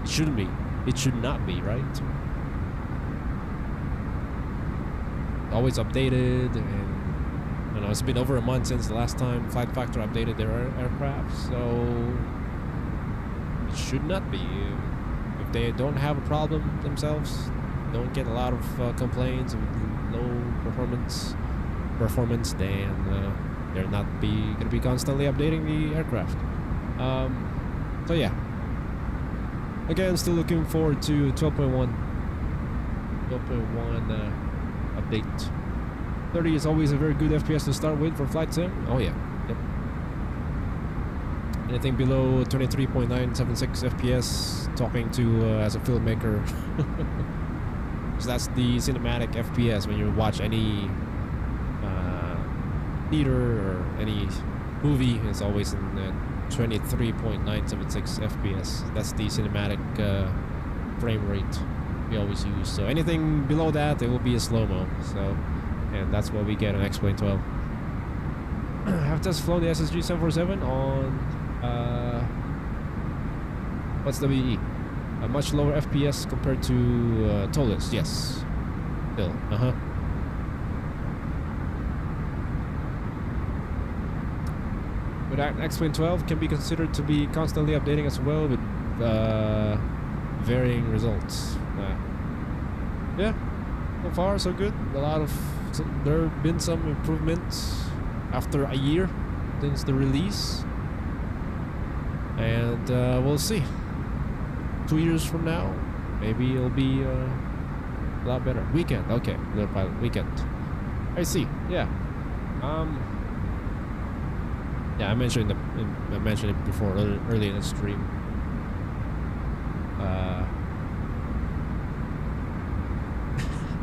A: It shouldn't be. It should not be, right? Always updated, and you know, it's been over a month since the last time Flight Factor updated their aircraft, so it should not be. If they don't have a problem themselves, don't get a lot of complaints, low performance, then they're not gonna be constantly updating the aircraft. So yeah. Again, still looking forward to 12.1 update. 30 is always a very good FPS to start with for flight sim. Oh yeah. Yep. Anything below 23.976 FPS, talking to as a filmmaker, because that's the cinematic FPS when you watch any theater or any movie. It's always in 23.976 FPS. That's the cinematic frame rate we always use. So anything below that, it will be a slow-mo. So, and that's what we get on X-Plane 12. I've just flown the SSG 747 on what's WE? A much lower FPS compared to Tolis. Yes, still. But X-Plane 12 can be considered to be constantly updating as well with varying results. Yeah, so far so good. There have been some improvements after a year since the release, and we'll see. 2 years from now, maybe it'll be a lot better. Weekend, okay, Little Pilot weekend. I see. Yeah. Yeah, I mentioned it before early in the stream.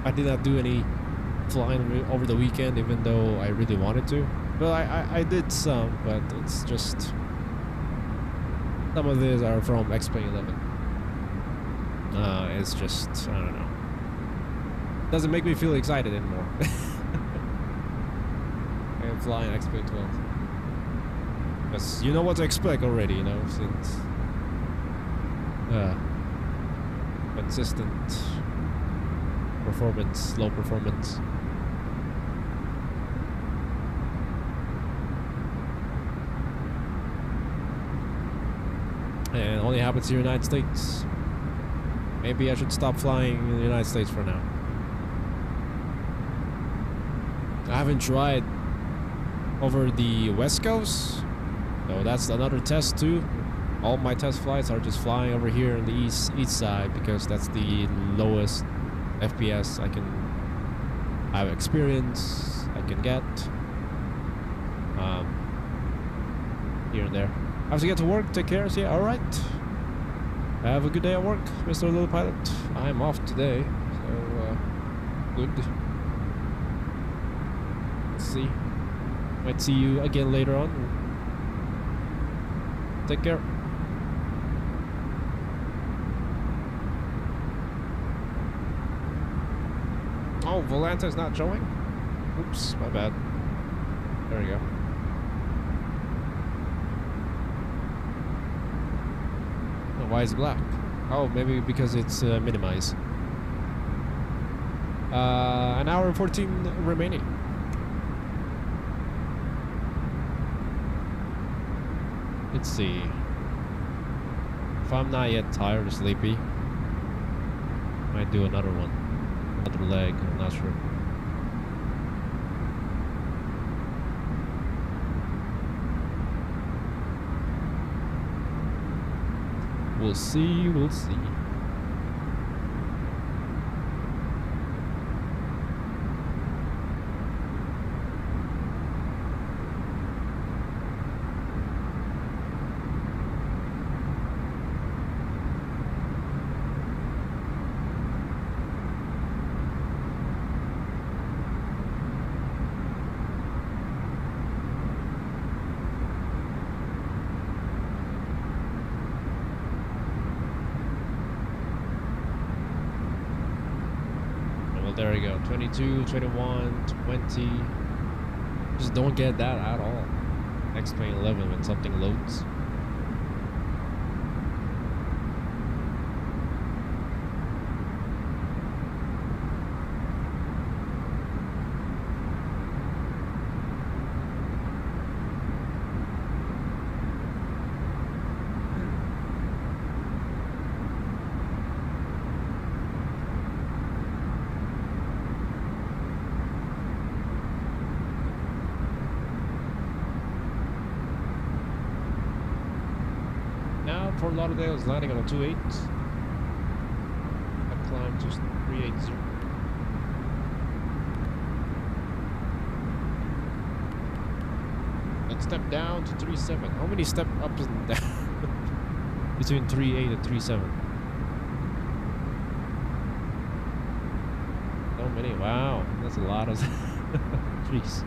A: I did not do any flying over the weekend, even though I really wanted to. Well, I did some, but it's just some of these are from X-Plane 11. It's just, I don't know. Doesn't make me feel excited anymore. I'm flying X-Plane 12. Because you know what to expect already, you know, since consistent performance, low performance. And only happens in the United States. Maybe I should stop flying in the United States for now. I haven't tried over the West Coast, so that's another test too. All my test flights are just flying over here in the east side, because that's the lowest FPS I have experience I can get here and there. I have to get to work. Take care. See ya. All right. Have a good day at work, Mr. Little Pilot. I'm off today, so good. Let's see. Might see you again later on. Take care. Oh, Volanta is not showing? Oops, my bad. There we go. Oh, why is it black? Oh, maybe because it's minimized. An hour and 14 remaining. Let's see. If I'm not yet tired or sleepy, might do another one. Another leg, I'm not sure. We'll see, we'll see. There we go, 22, 21, 20. Just don't get that at all. X-Plane 11 when something loads. Fort Lauderdale is landing on a 28. I climb to 380. And step down to 37. How many step ups and down between 38 and 37? So many. Wow, that's a lot of. Jeez.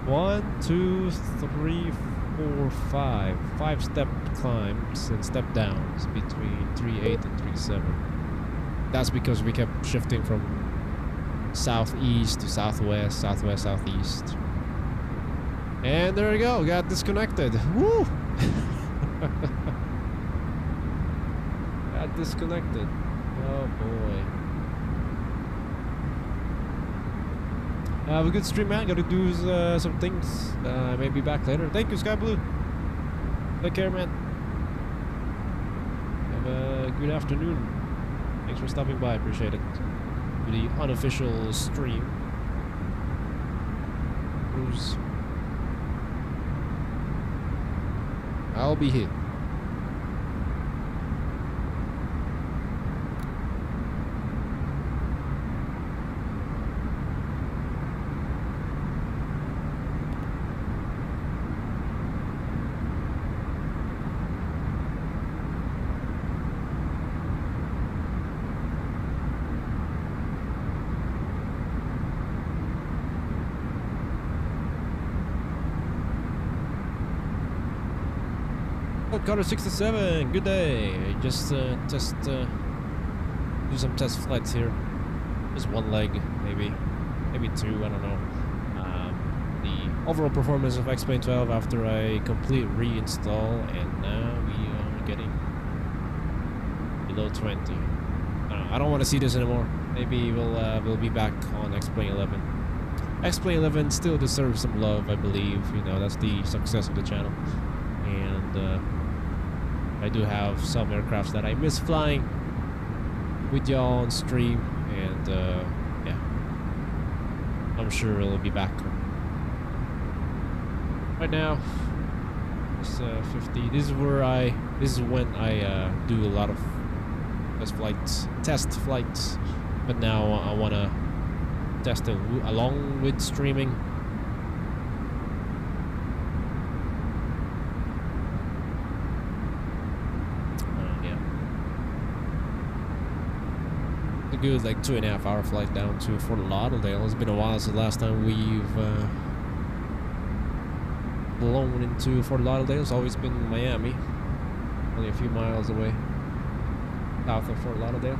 A: 1, 2, 3, 4, 5. 5 step climbs and step downs between 38 and 37. That's because we kept shifting from southeast to southwest, southwest, southeast. And there we go, got disconnected. Woo! Got disconnected. Oh boy. Have a good stream, man. Gotta do some things. Maybe back later. Thank you, Sky Blue. Take care, man. Have a good afternoon. Thanks for stopping by. Appreciate it. To the unofficial stream. Cruz. I'll be here. Carter 67, good day. Just do some test flights here. Just one leg, maybe two. I don't know. The overall performance of X-Plane 12 after a complete reinstall, and now we are getting below 20. I don't want to see this anymore. Maybe we'll be back on X-Plane 11. X-Plane 11 still deserves some love, I believe. You know, that's the success of the channel, and I do have some aircrafts that I miss flying with y'all on stream, and yeah, I'm sure it'll be back. Right now, it's 50. This is when I do a lot of test flights. But now I wanna test it along with streaming. Good, like 2.5 hour flight down to Fort Lauderdale. It's been a while since the last time we've flown into Fort Lauderdale. It's always been Miami, only a few miles away south of Fort Lauderdale.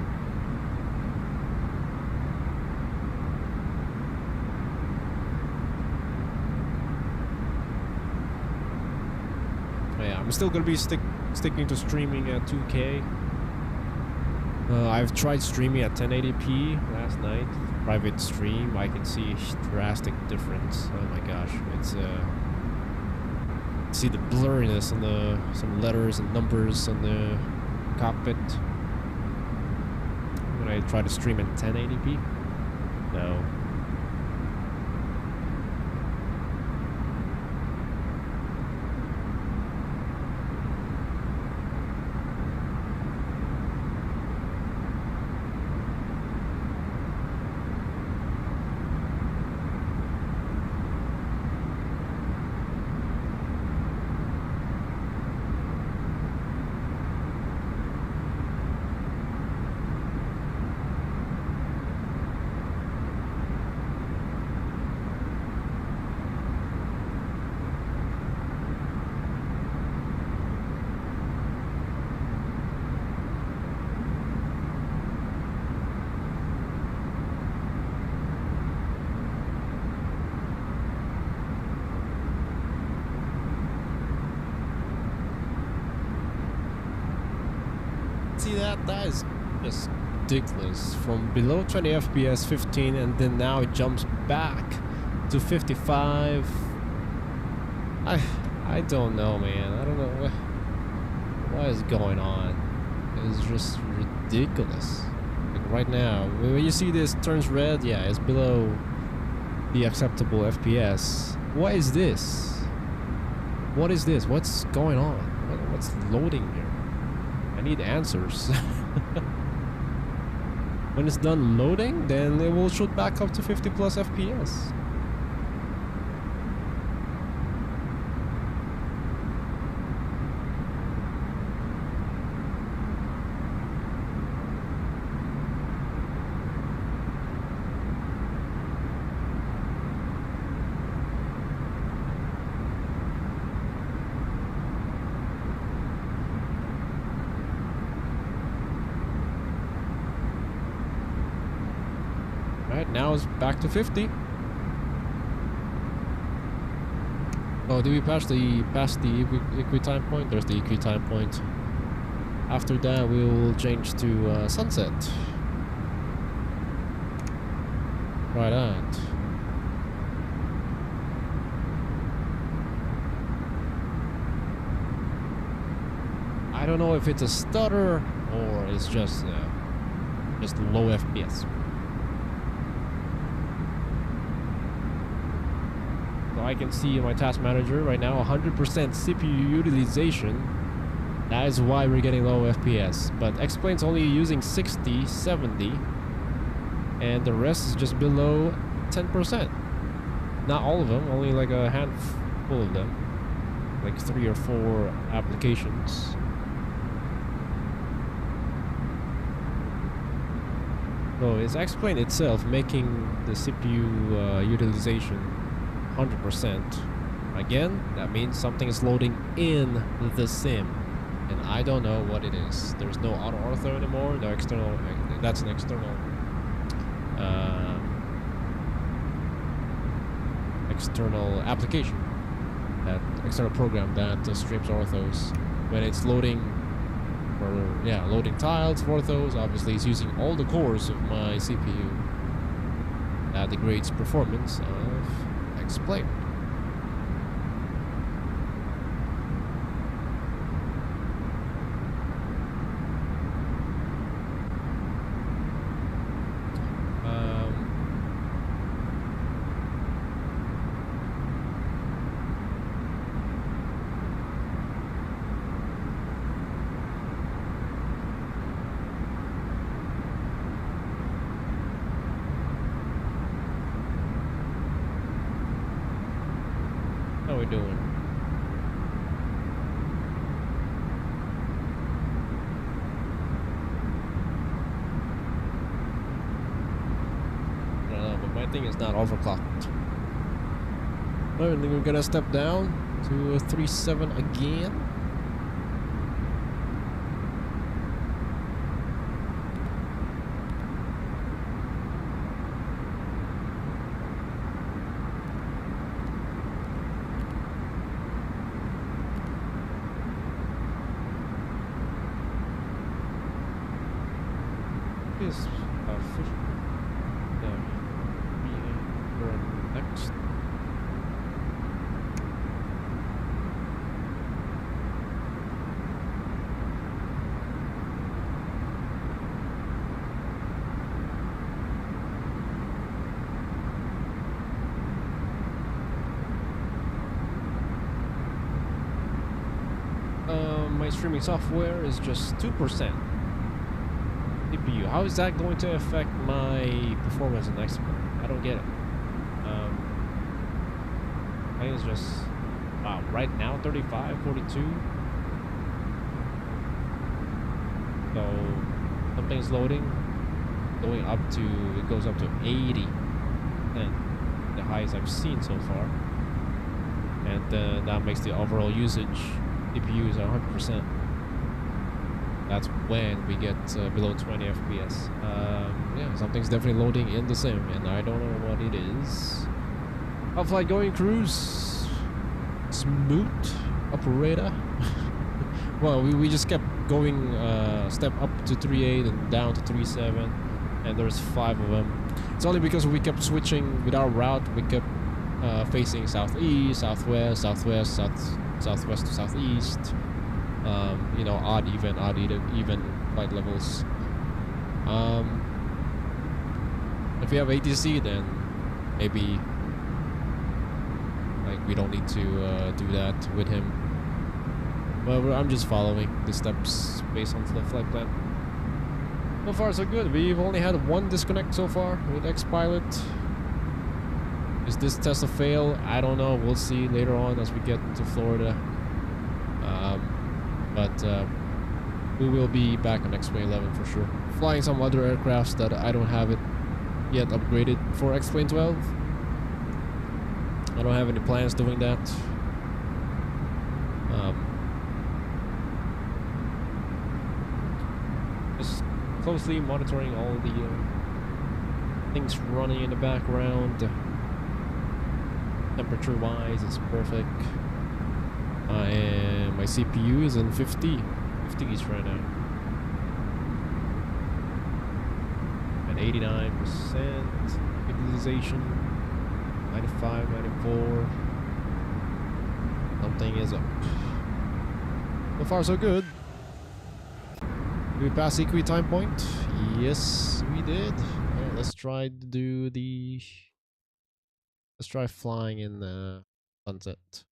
A: Yeah, I'm still gonna be sticking to streaming at 2K. I've tried streaming at 1080p last night. Private stream, I can see a drastic difference. Oh my gosh, it's see the blurriness on some letters and numbers on the cockpit when I try to stream at 1080p. No. See that is just ridiculous. From below 20 FPS, 15, and then now it jumps back to 55. I don't know, man. I don't know what is going on. It's just ridiculous. Like right now, when you see this turns red, yeah, it's below the acceptable FPS. What is this? What is this? What's going on? What's loading here? I need answers. When it's done loading, then it will shoot back up to 50 plus FPS. Right now it's back to 50. Oh, did we pass the equi-time point? There's the equi-time point. After that, we will change to sunset. Right on. I don't know if it's a stutter or it's just low FPS. So I can see in my task manager right now 100% CPU utilization. That is why we're getting low FPS. But X-Plane's only using 60, 70, and the rest is just below 10%. Not all of them, only like a handful of them, like 3 or 4 applications. So it's X-Plane itself making the CPU utilization 100%. Again, that means something is loading in the sim, and I don't know what it is. There's no auto ortho anymore. No external. That's an external external application, that external program that streams orthos. When it's loading for loading tiles for orthos, obviously it's using all the cores of my CPU. That degrades performance of X-Plane. How are we doing? I don't know, but my thing is not overclocked. Well, and then we're gonna step down to a 3.7 again. Is fish. Yeah. We're next. My streaming software is just 2%. CPU. How is that going to affect my performance in X-Plane? I don't get it. I think it's just wow. Right now, 35, 42. So something's loading, going up to it goes up to 80, and the highest I've seen so far, and that makes the overall usage CPU is 100%. That's when we get below 20 FPS. Yeah, something's definitely loading in the sim, and I don't know what it is. How flight going, Cruz? Smooth operator. Well, we just kept going, step up to 3.8 and down to 3.7, and there's 5 of them. It's only because we kept switching with our route. We kept facing southeast, southwest, southwest, southwest to southeast. You know, odd, even flight levels. If we have ATC, then maybe like we don't need to do that with him. Well, I'm just following the steps based on the flight plan. So far, so good. We've only had one disconnect so far with X-Pilot. Is this test a fail? I don't know. We'll see later on as we get to Florida. But we will be back on X-Plane 11 for sure. Flying some other aircrafts that I don't have it yet upgraded for X-Plane 12. I don't have any plans doing that. Just closely monitoring all the things running in the background. Temperature wise, it's perfect. And my CPU is in 50 50s right now. At 89% utilization, 95, 94. Something is up. So far, so good. Did we pass equi time point? Yes, we did. Alright, let's try to do the. Let's try flying in the sunset.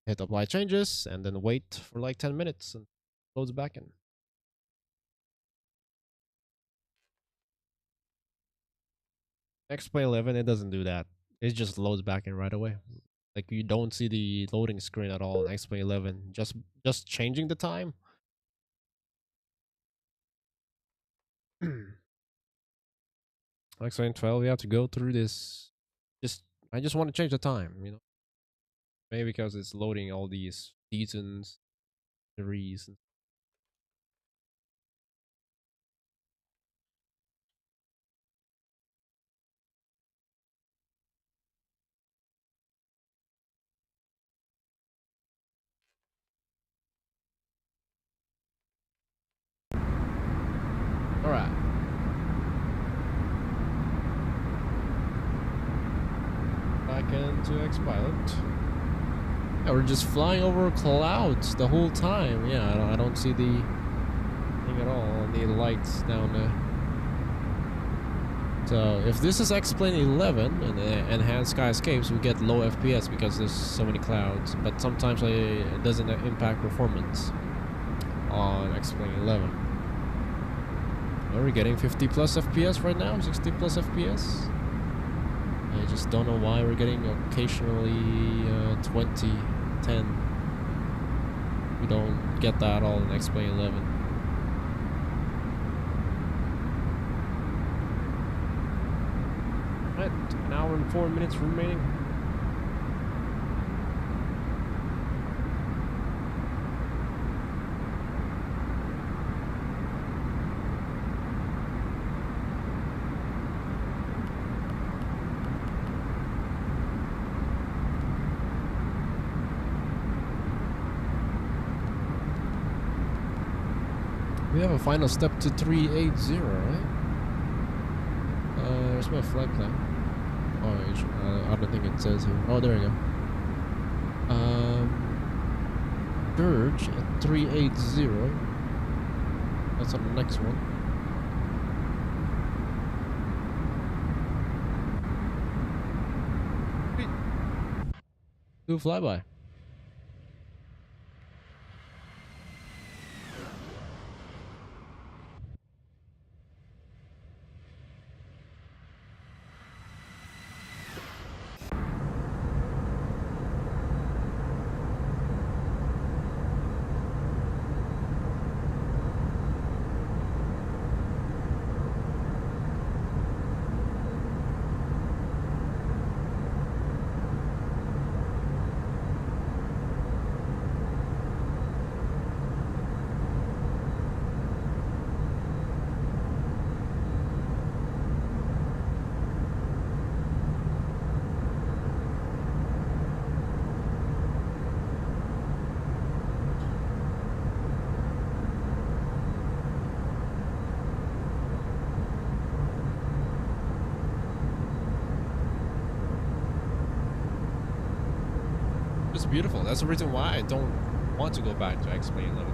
A: Hit apply changes and then wait for like 10 minutes and loads back in. X-Plane 11, it doesn't do that. It just loads back in right away. Like you don't see the loading screen at all in X-Plane 11. Just changing the time. X-Plane 12, you have to go through this. I just want to change the time, you know. Maybe because it's loading all these seasons, series. Alright. Back into X-Pilot. Yeah, we're just flying over clouds the whole time. Yeah, I don't see the thing at all. The lights down there. So if this is X-Plane 11 and enhanced sky escapes, we get low FPS because there's so many clouds. But sometimes it doesn't impact performance on X-Plane 11. Are we getting 50 plus FPS right now? 60 plus FPS? I just don't know why we're getting occasionally 20, 10. We don't get that at all in X-Plane 11. Right, an hour and 4 minutes remaining. We have a final step to 380, right? There's my flight plan. Oh, I don't think it says here. Oh, there we go. Dirge at 380. That's on the next one. Do a flyby. It's beautiful. That's the reason why I don't want to go back to X-Plane 11.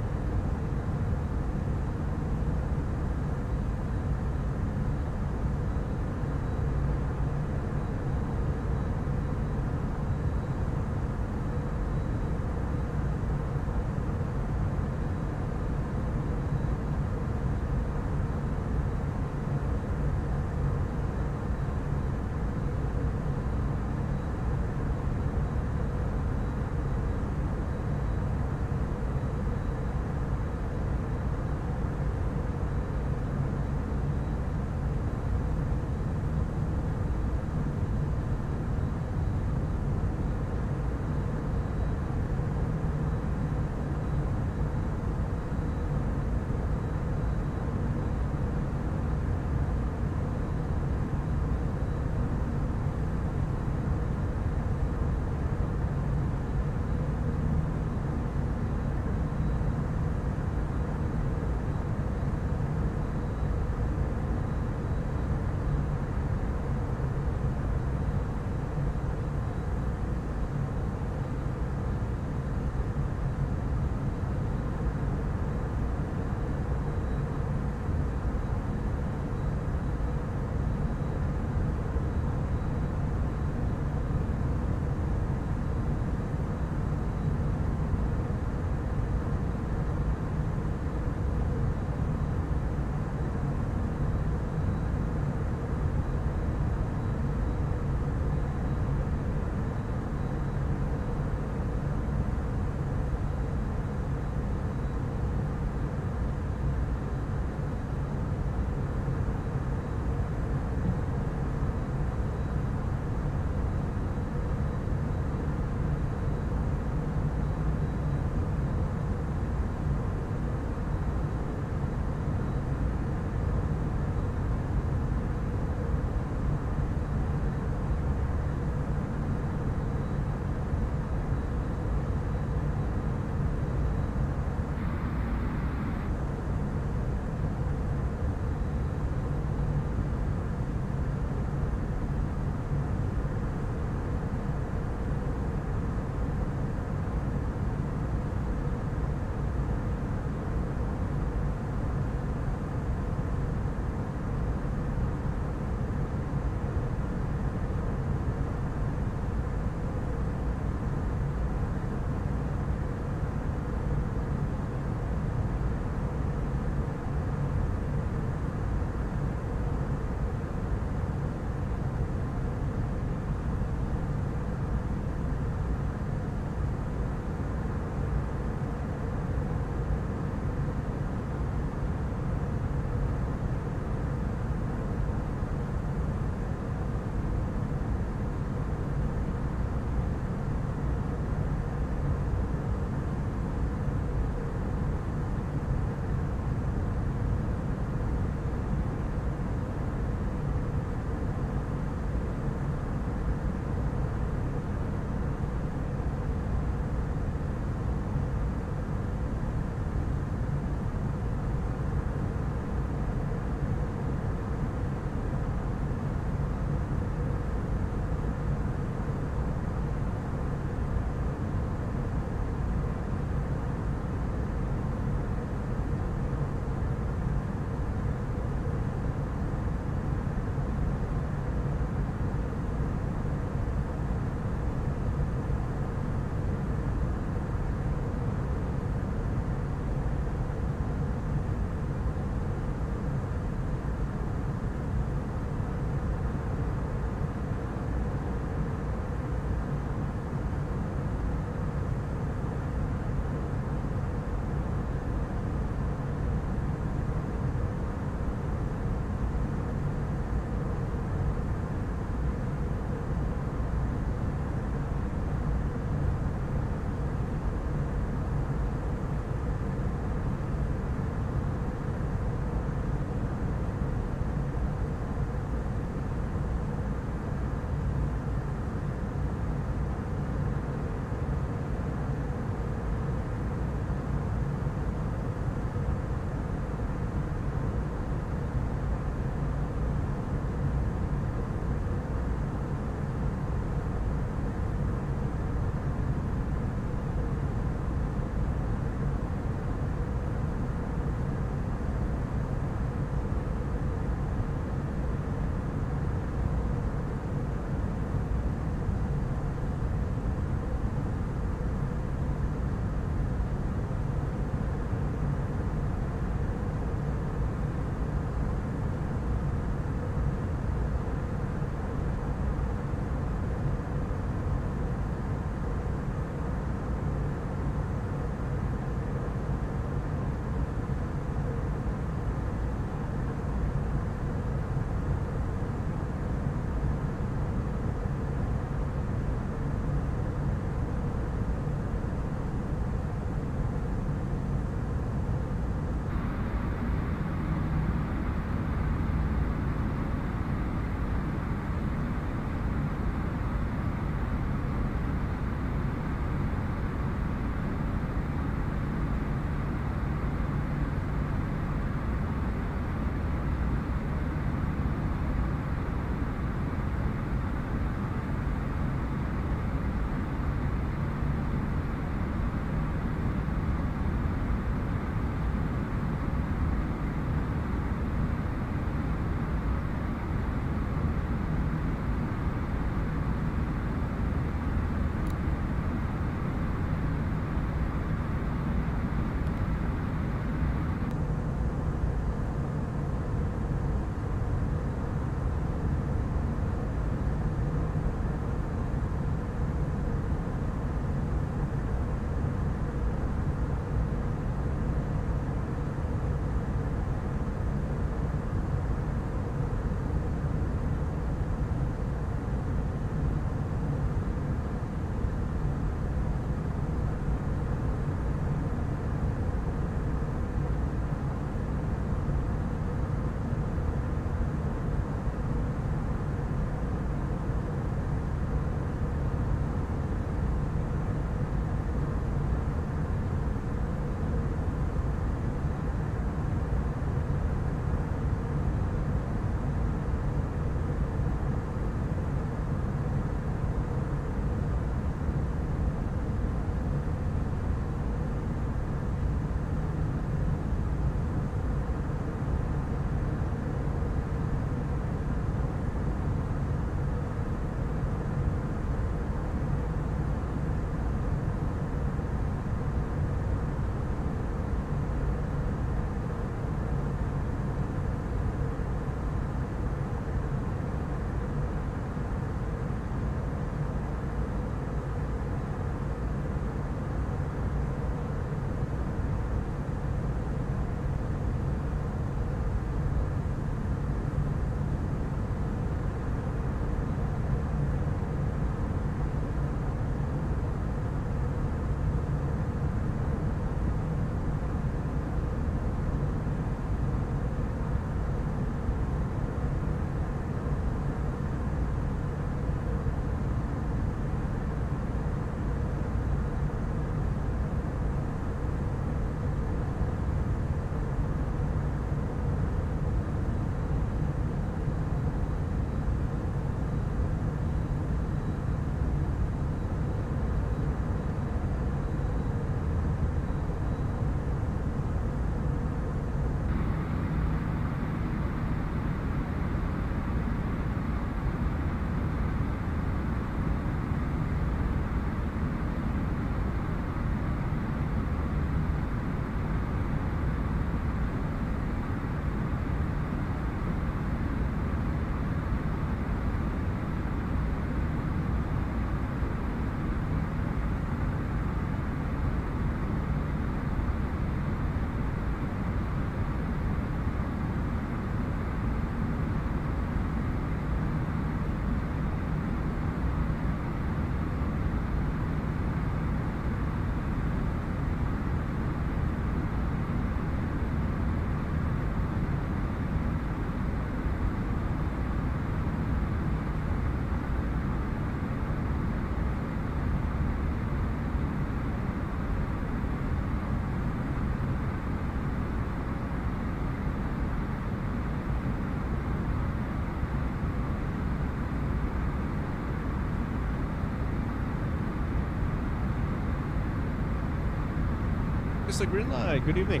A: Mr. Greenlight, good evening.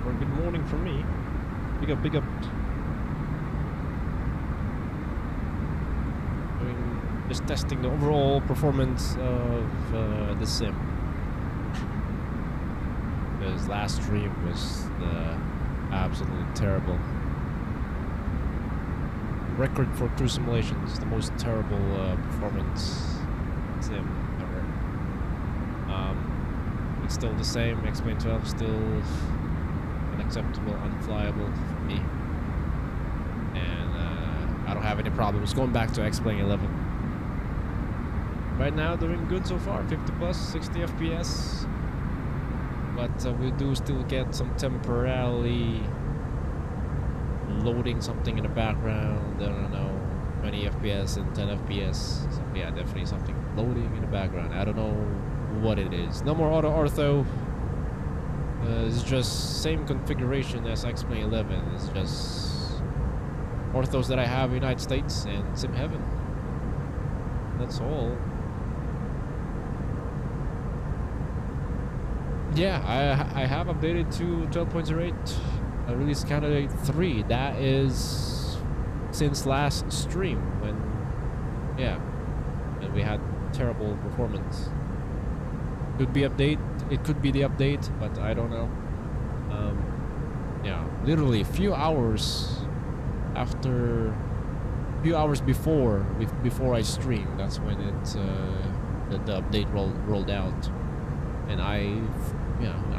A: Or good morning from me. Big up, big up. Just testing the overall performance of the sim. Because last stream was absolutely terrible. Record for Cruise Simulations, the most terrible performance sim ever. It's still the same. X-Plane 12 still unacceptable, unflyable for me, and I don't have any problems going back to X-Plane 11. Right now, doing good so far. 50 plus, 60 FPS. But we do still get some temporarily loading something in the background. I don't know, 20 FPS and 10 FPS. So yeah, definitely something loading in the background. I don't know what it is. No more auto ortho. It's just same configuration as X-Plane 11. It's just orthos that I have in the United States and Sim Heaven. That's all. Yeah, I have updated to 12.08 release candidate 3. That is since last stream when we had terrible performance. Could be update, it could be the update, but I don't know. Yeah, literally a few hours before I streamed, that's when it the update rolled out, and I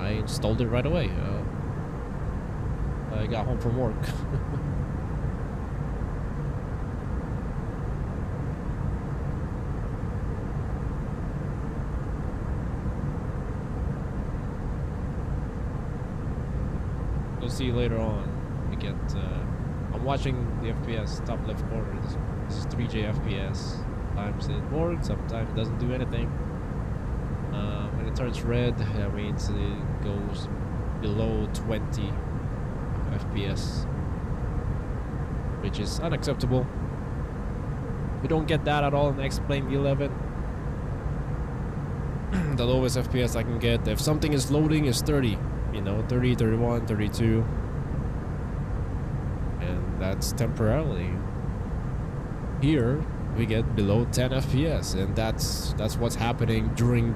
A: installed it right away. I got home from work. You'll see later on. We get. I'm watching the FPS top left corner. This is 3J FPS. Sometimes it works. Sometimes it doesn't do anything. When it turns red, that means it goes below 20 FPS, which is unacceptable. We don't get that at all in X-Plane 11. The lowest FPS I can get if something is loading is 30, you know, 30, 31, 32, and that's temporarily. Here we get below 10 FPS, and that's what's happening during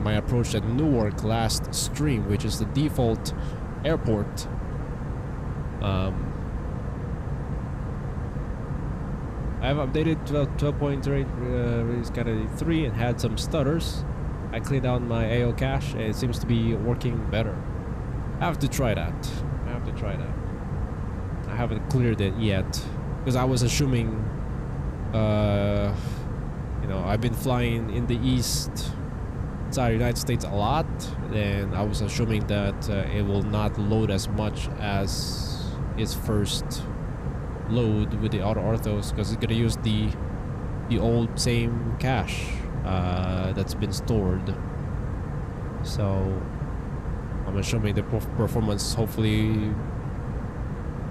A: my approach at Newark last stream, which is the default airport. I have updated 12.8 release candidate 3 and had some stutters. I cleaned out my AO cache and it seems to be working better. I have to try that. I haven't cleared it yet because I was assuming, you know, I've been flying in the east side of the United States a lot, and I was assuming that it will not load as much as its first load with the auto orthos, because it's gonna use the old same cache that's been stored. So I'm assuming the performance hopefully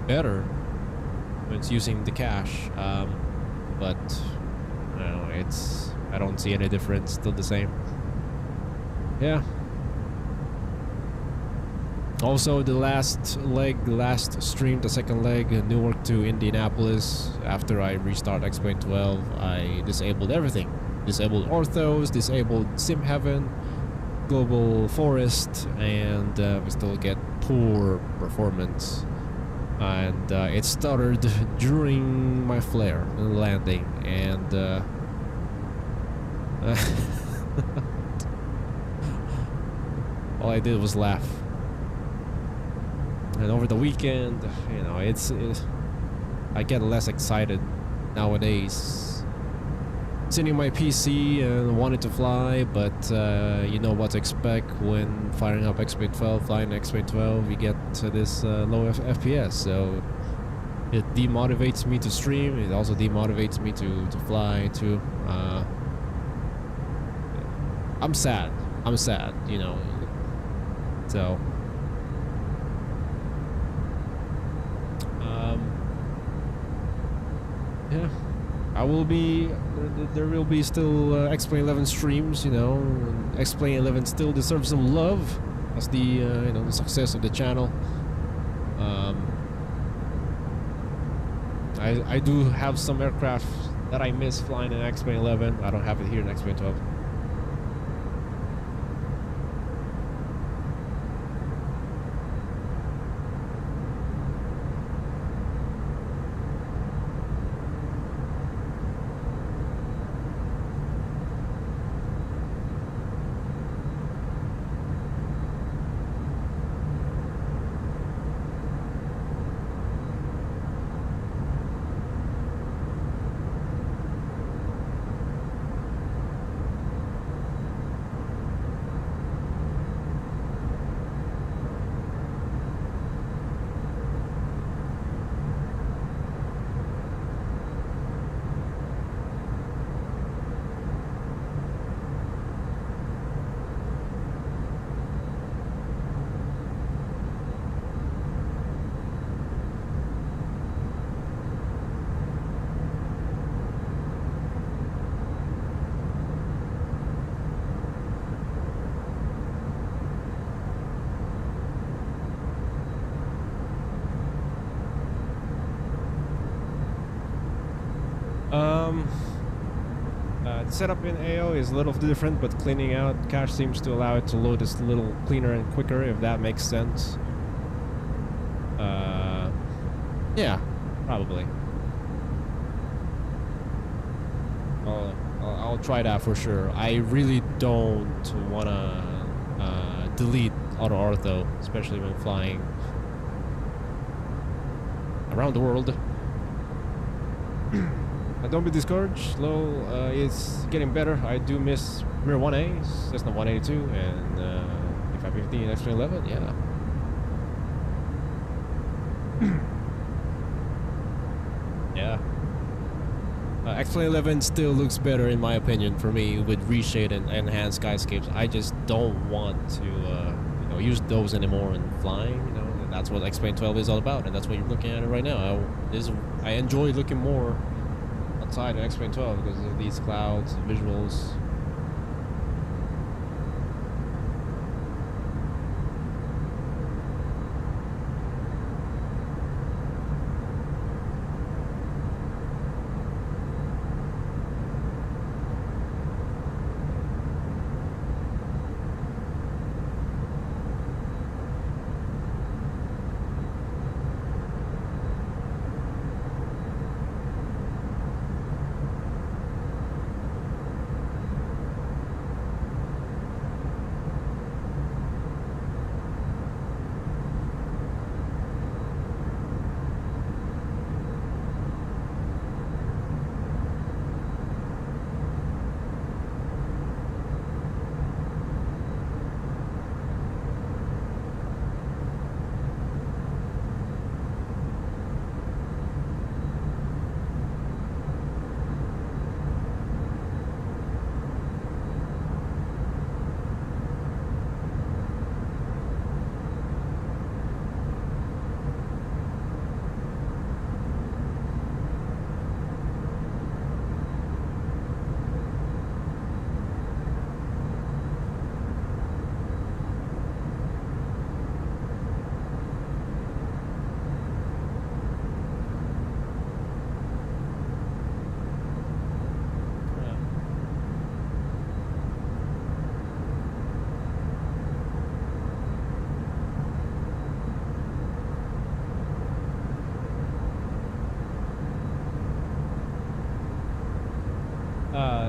A: better when it's using the cache, but I don't know, I don't see any difference, still the same. Yeah. Also, the last stream, the second leg, Newark to Indianapolis, after I restart X-Plane 12, I disabled everything. Disabled orthos, disabled Sim Heaven, Global Forest, and we still get poor performance. And it stuttered during my flare landing, and all I did was laugh. And over the weekend, you know, I get less excited nowadays. Sitting on my PC and wanting to fly, but you know what to expect when firing up X-Plane 12, flying X-Plane 12, you get to this low FPS. So it demotivates me to stream. It also demotivates me to fly too. I'm sad, you know. So yeah, I will be there will be still X-Plane 11 streams, you know. And X-Plane 11 still deserves some love as the you know, the success of the channel. I do have some aircraft that I miss flying in X-Plane 11. I don't have it here in X-Plane 12. The setup in AO is a little different, but cleaning out cache seems to allow it to load just a little cleaner and quicker, if that makes sense. Yeah, probably. I'll try that for sure. I really don't wanna delete auto ortho, especially when flying around the world. Don't be discouraged. Low is getting better. I do miss Mir 1A, Cessna 182, and 515 X-Plane 11. Yeah. Yeah. X-Plane 11 still looks better in my opinion for me with reshade and enhanced skyscapes. I just don't want to you know, use those anymore in flying. You know, and that's what X-Plane 12 is all about, and that's what you're looking at it right now. I enjoy looking more outside of X-Plane 12 because of these clouds, visuals.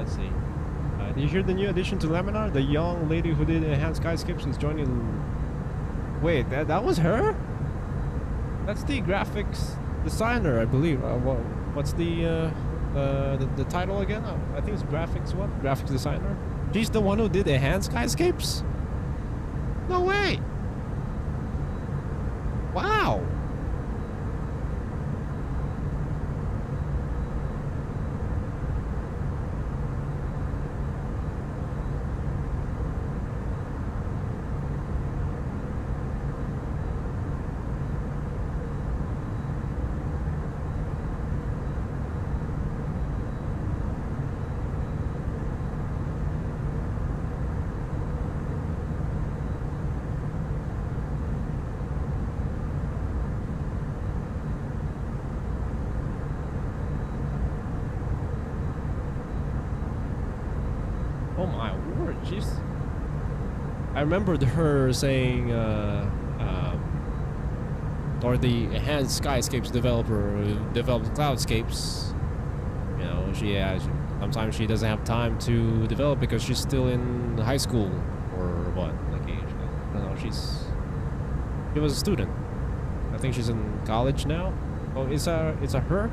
A: Let's see. Did you hear the new addition to Laminar? The young lady who did enhanced skyscapes is joining. Wait, that was her? That's the graphics designer, I believe. What's the title again? I think it's graphics. What? Graphics designer. She's the one who did enhanced skyscapes. No way. Wow. Oh my word, she's... I remembered her saying, or the enhanced skyscapes developer who develops cloudscapes. You know, sometimes she doesn't have time to develop because she's still in high school or what, like age. I don't know. She was a student. I think she's in college now. Oh, it's a her?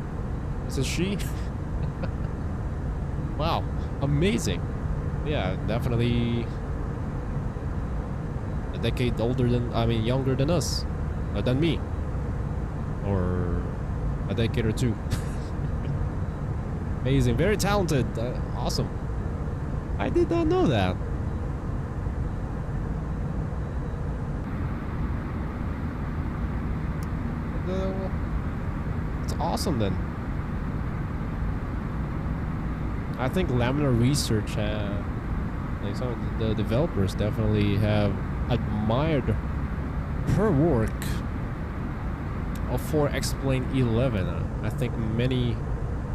A: It's a she? Wow, amazing. Yeah, definitely a decade older than, I mean, younger than us, than me, or a decade or two. Amazing, very talented, awesome. I did not know that. It's awesome then. I think Laminar Research, like some of the developers definitely have admired her work for Explain 11. I think many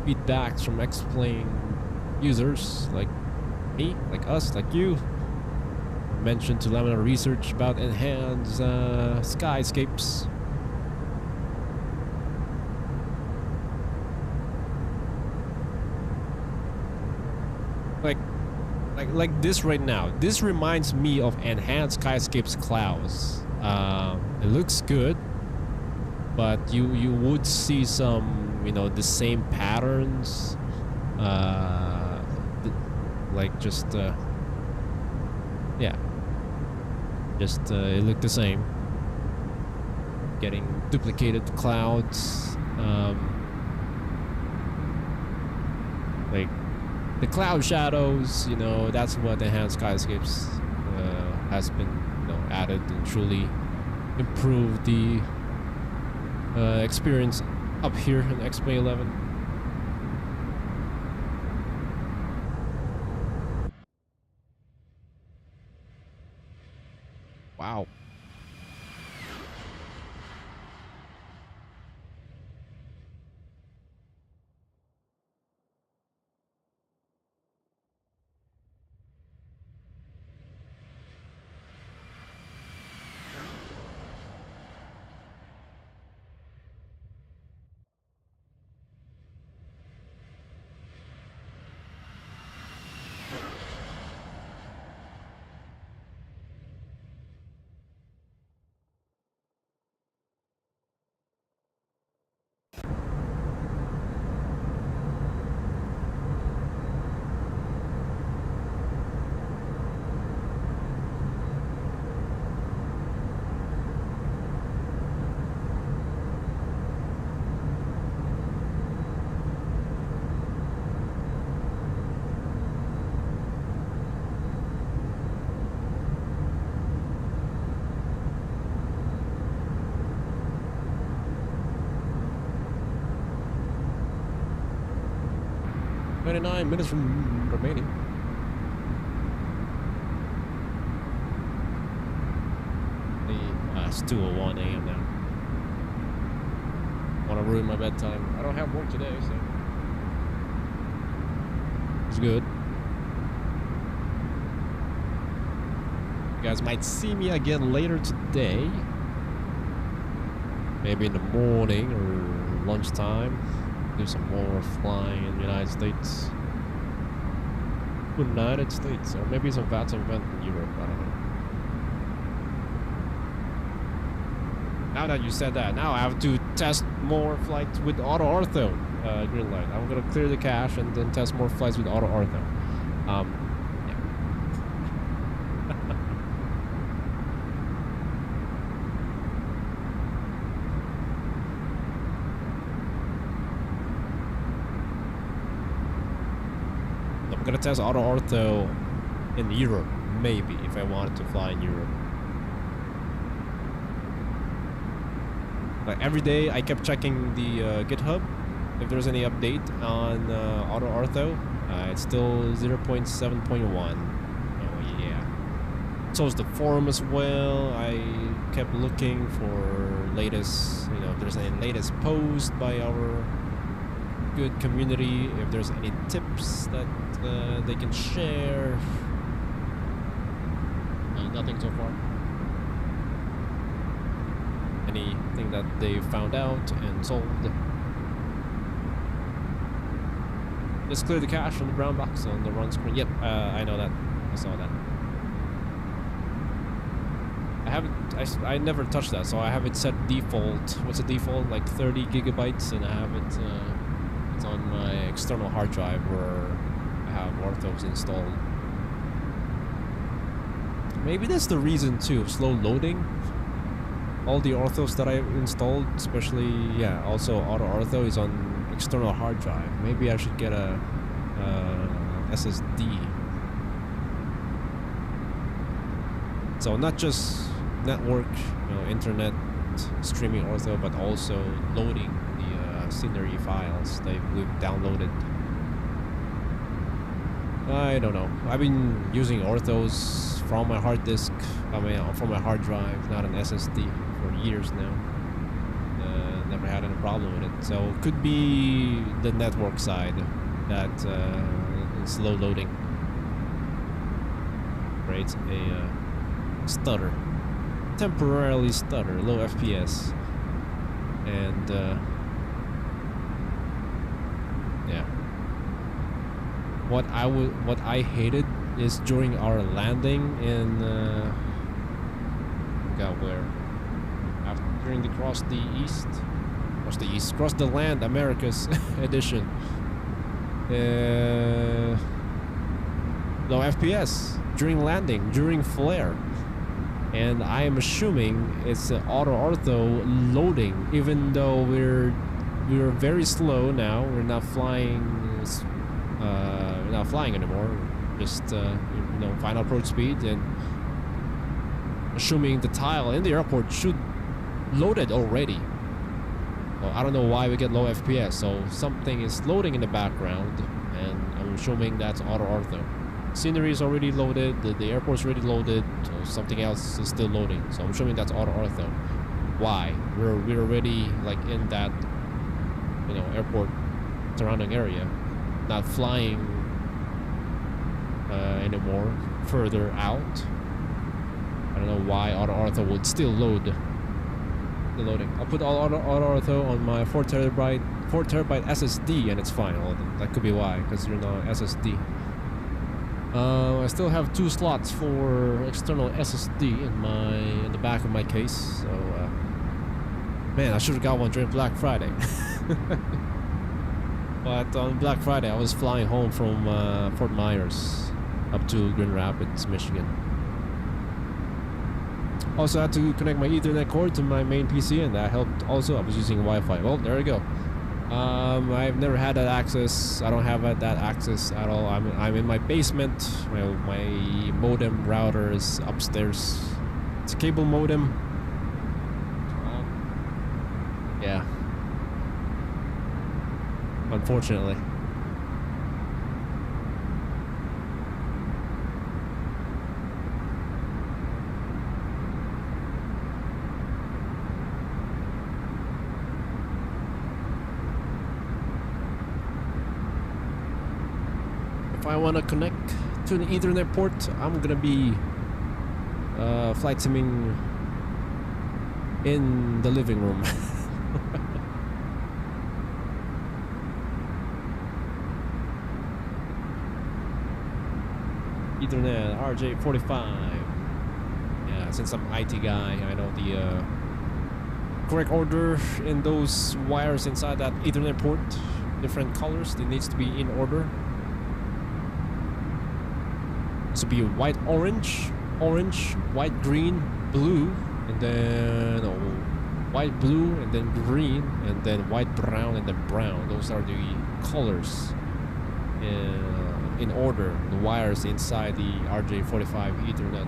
A: feedbacks from Explain users like me, like us, like you, mentioned to Laminar Research about enhanced skyscapes. Like this right now. This reminds me of enhanced skyscapes clouds. It looks good, but you would see some, you know, the same patterns. Like just yeah, just it looked the same. Getting duplicated clouds. Like the cloud shadows, you know, that's what enhanced skyscapes has been, you know, added and truly improved the experience up here in Explain 11. Wow. "29 minutes from remaining." It's 2:01 a.m. now. Want to ruin my bedtime. I don't have work today, so it's good. You guys might see me again later today. Maybe in the morning or lunchtime. Do some more flying in the United States. United States, or maybe some VATS event in Europe, I don't know. Now that you said that, now I have to test more flights with auto ortho green light. I'm gonna clear the cache and then test more flights with auto ortho. Yeah. I'm gonna test auto ortho in Europe, maybe, if I wanted to fly in Europe. Like every day, I kept checking the GitHub if there's any update on auto ortho. It's still 0.7.1. Oh yeah. So is the forum as well. I kept looking for latest, you know, if there's any latest post by our good community, if there's any tips that they can share. Nothing so far. Anything that they found out and sold. Just clear the cache from the brown box on the run screen. Yep, I know that. I saw that. I haven't. I never touched that, so I have it set default. What's the default? Like 30 gigabytes, and I have it. It's on my external hard drive where I have orthos installed. Maybe that's the reason too. Slow loading. All the orthos that I installed, especially also auto ortho, is on external hard drive. Maybe I should get a SSD. So not just network, internet streaming ortho, but also loading the scenery files that we've downloaded. I don't know. I've been using orthos from my hard disk, from my hard drive, not an SSD, for years now. Never had any problem with it. So it could be the network side that is slow loading. Creates a stutter. Temporarily stutter, low FPS. And yeah. What I hated is during our landing in forgot where. During the cross the land Americas edition. Low FPS during landing, during flare. And I am assuming it's auto ortho loading, even though we're very slow now. We're not flying anymore. Just final approach speed, and assuming the tile in the airport should loaded already. Well, I don't know why we get low FPS, so something is loading in the background, and I'm assuming that's auto ortho. Scenery is already loaded, the airport's already loaded, so something else is still loading. So I'm assuming that's auto ortho. Why? We're already like in that airport surrounding area, not flying anymore further out. I don't know why auto ortho would still load the loading. I'll put all auto ortho on my 4 terabyte SSD, and it's fine. Well, that could be why, because you're not SSD. I still have 2 slots for external SSD in the back of my case. So man, I should have got one during Black Friday. But on Black Friday, I was flying home from Fort Myers up to Grand Rapids, Michigan. Also had to connect my Ethernet cord to my main PC, and that helped also. I was using Wi-Fi. Well, there we go. I've never had that access. I don't have that access at all. I'm in my basement. My modem router is upstairs. It's a cable modem. Yeah. Unfortunately. If I want to connect to an Ethernet port, I'm gonna be flight simming in the living room. Ethernet RJ45. Yeah, since I'm IT guy, I know the correct order in those wires inside that Ethernet port. Different colors. It needs to be in order. This will be white, orange, white, green, blue, and then white, blue, and then green, and then white, brown, and then brown. Those are the colors in order. The wires inside the RJ45 Ethernet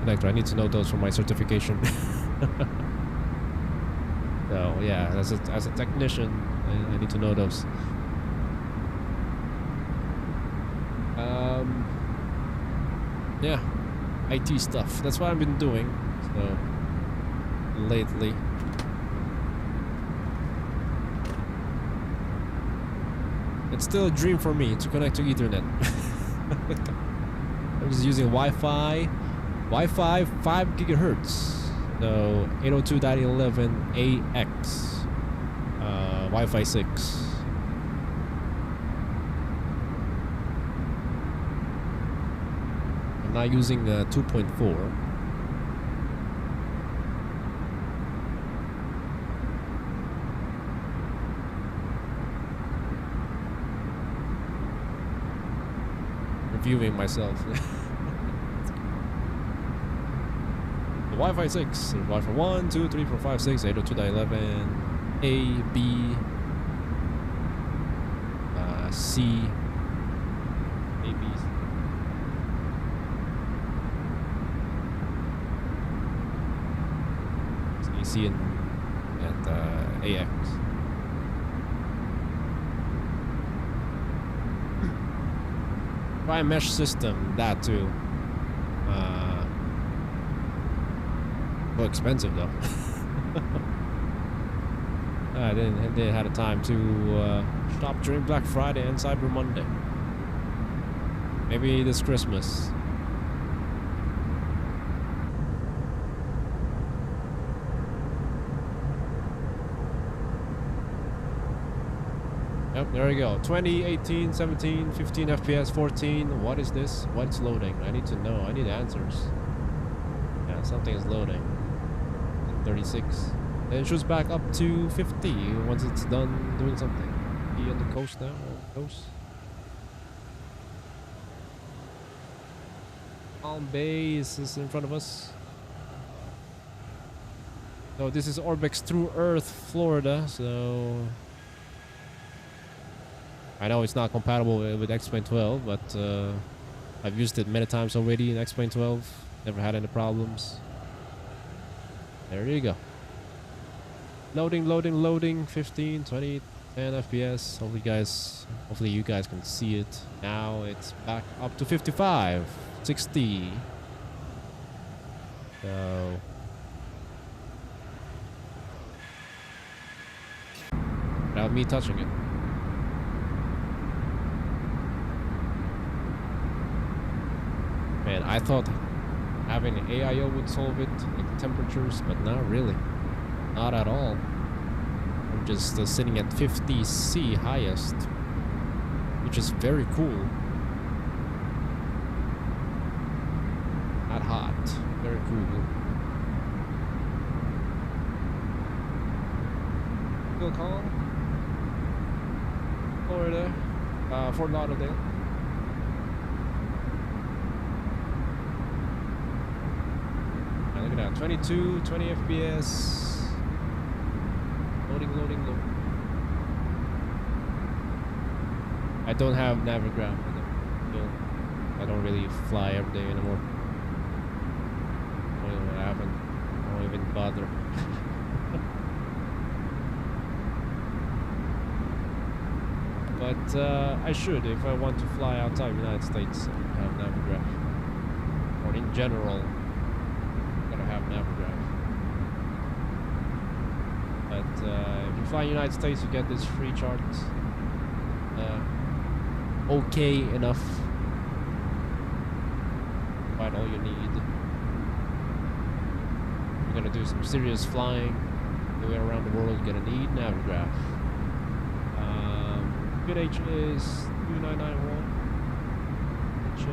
A: connector. I need to know those for my certification. So yeah, as a technician, I need to know those. Yeah, IT stuff. That's what I've been doing. So lately. It's still a dream for me to connect to Ethernet. I'm just using Wi-Fi Wi-Fi 5 gigahertz. So 802.11ax. Wi-Fi 6. I'm not using 2.4. Reviewing myself. The Wi-Fi 6, Wi-Fi 1, 2, 3, 4, 5, 6, 802.11, A, B, C, A, B. AC and AX. Try a mesh system, that too. Well, expensive though. I didn't have the time to shop during Black Friday and Cyber Monday. Maybe this Christmas. Yep, there we go. 20, 18, 17, 15 FPS, 14. What is this? What's loading? I need to know. I need answers. Yeah, something is loading. 36. Then it shoots back up to 50 once it's done doing something. Be on the coast now, coast. Palm Bay is in front of us. So this is Orbex True Earth, Florida. So I know it's not compatible with X-Plane 12, but I've used it many times already in X-Plane 12. Never had any problems. There you go. Loading, loading, loading. 15, 20, 10 FPS. Hopefully you guys can see it. Now it's back up to 55, 60. So without me touching it. Man, I thought having an AIO would solve it, like temperatures, but not really. Not at all. I'm just sitting at 50 C highest, which is very cool. Not hot, very cool. Still calm. Florida, Fort Lauderdale. Look at that, 22, 20 FPS. Loading, loading, loading. I don't have Navigraph. I don't really fly every day anymore. I don't know what happened. I don't even bother. But I should, if I want to fly outside the United States, have Navigraph. Or in general, have Navigraph. But if you fly in the United States, you get this free chart. Okay enough. Quite all you need. You're gonna do some serious flying the way around the world, you're gonna need Navigraph. Good H is 2991. Which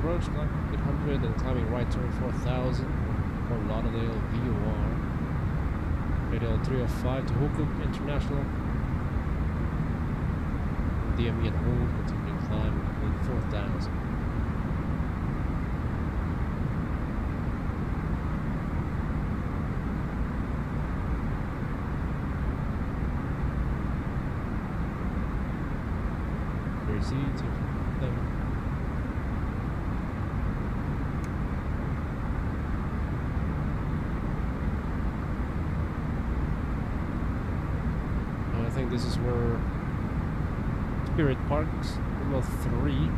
A: approach climb 800 and climbing right turn 4000 for Lauderdale VOR. Radio 305 to Hookuk International. DME at home, continuing climb with 4000. There's E2. I think this is where Spirit Parks, Terminal 3.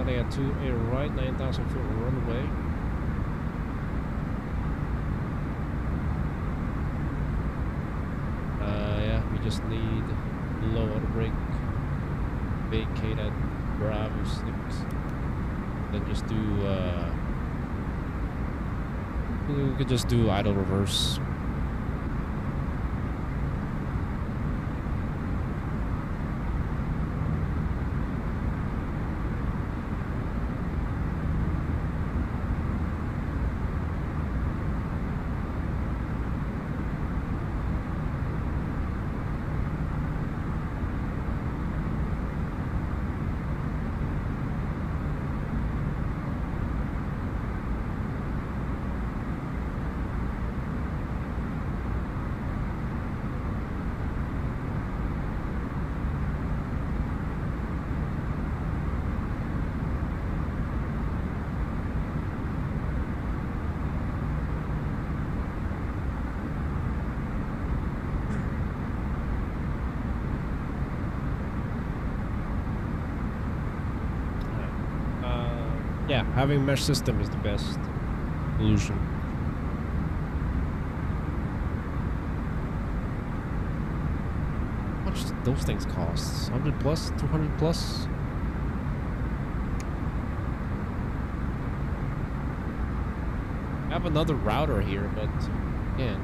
A: Nothing at 2A right, 9,000 foot runway. Yeah, we just need low auto brake, vacate at Bravo 6, then just do, we could just do idle reverse. Yeah, having mesh system is the best solution. How much do those things cost? 100 plus? 200 plus? I have another router here, but again,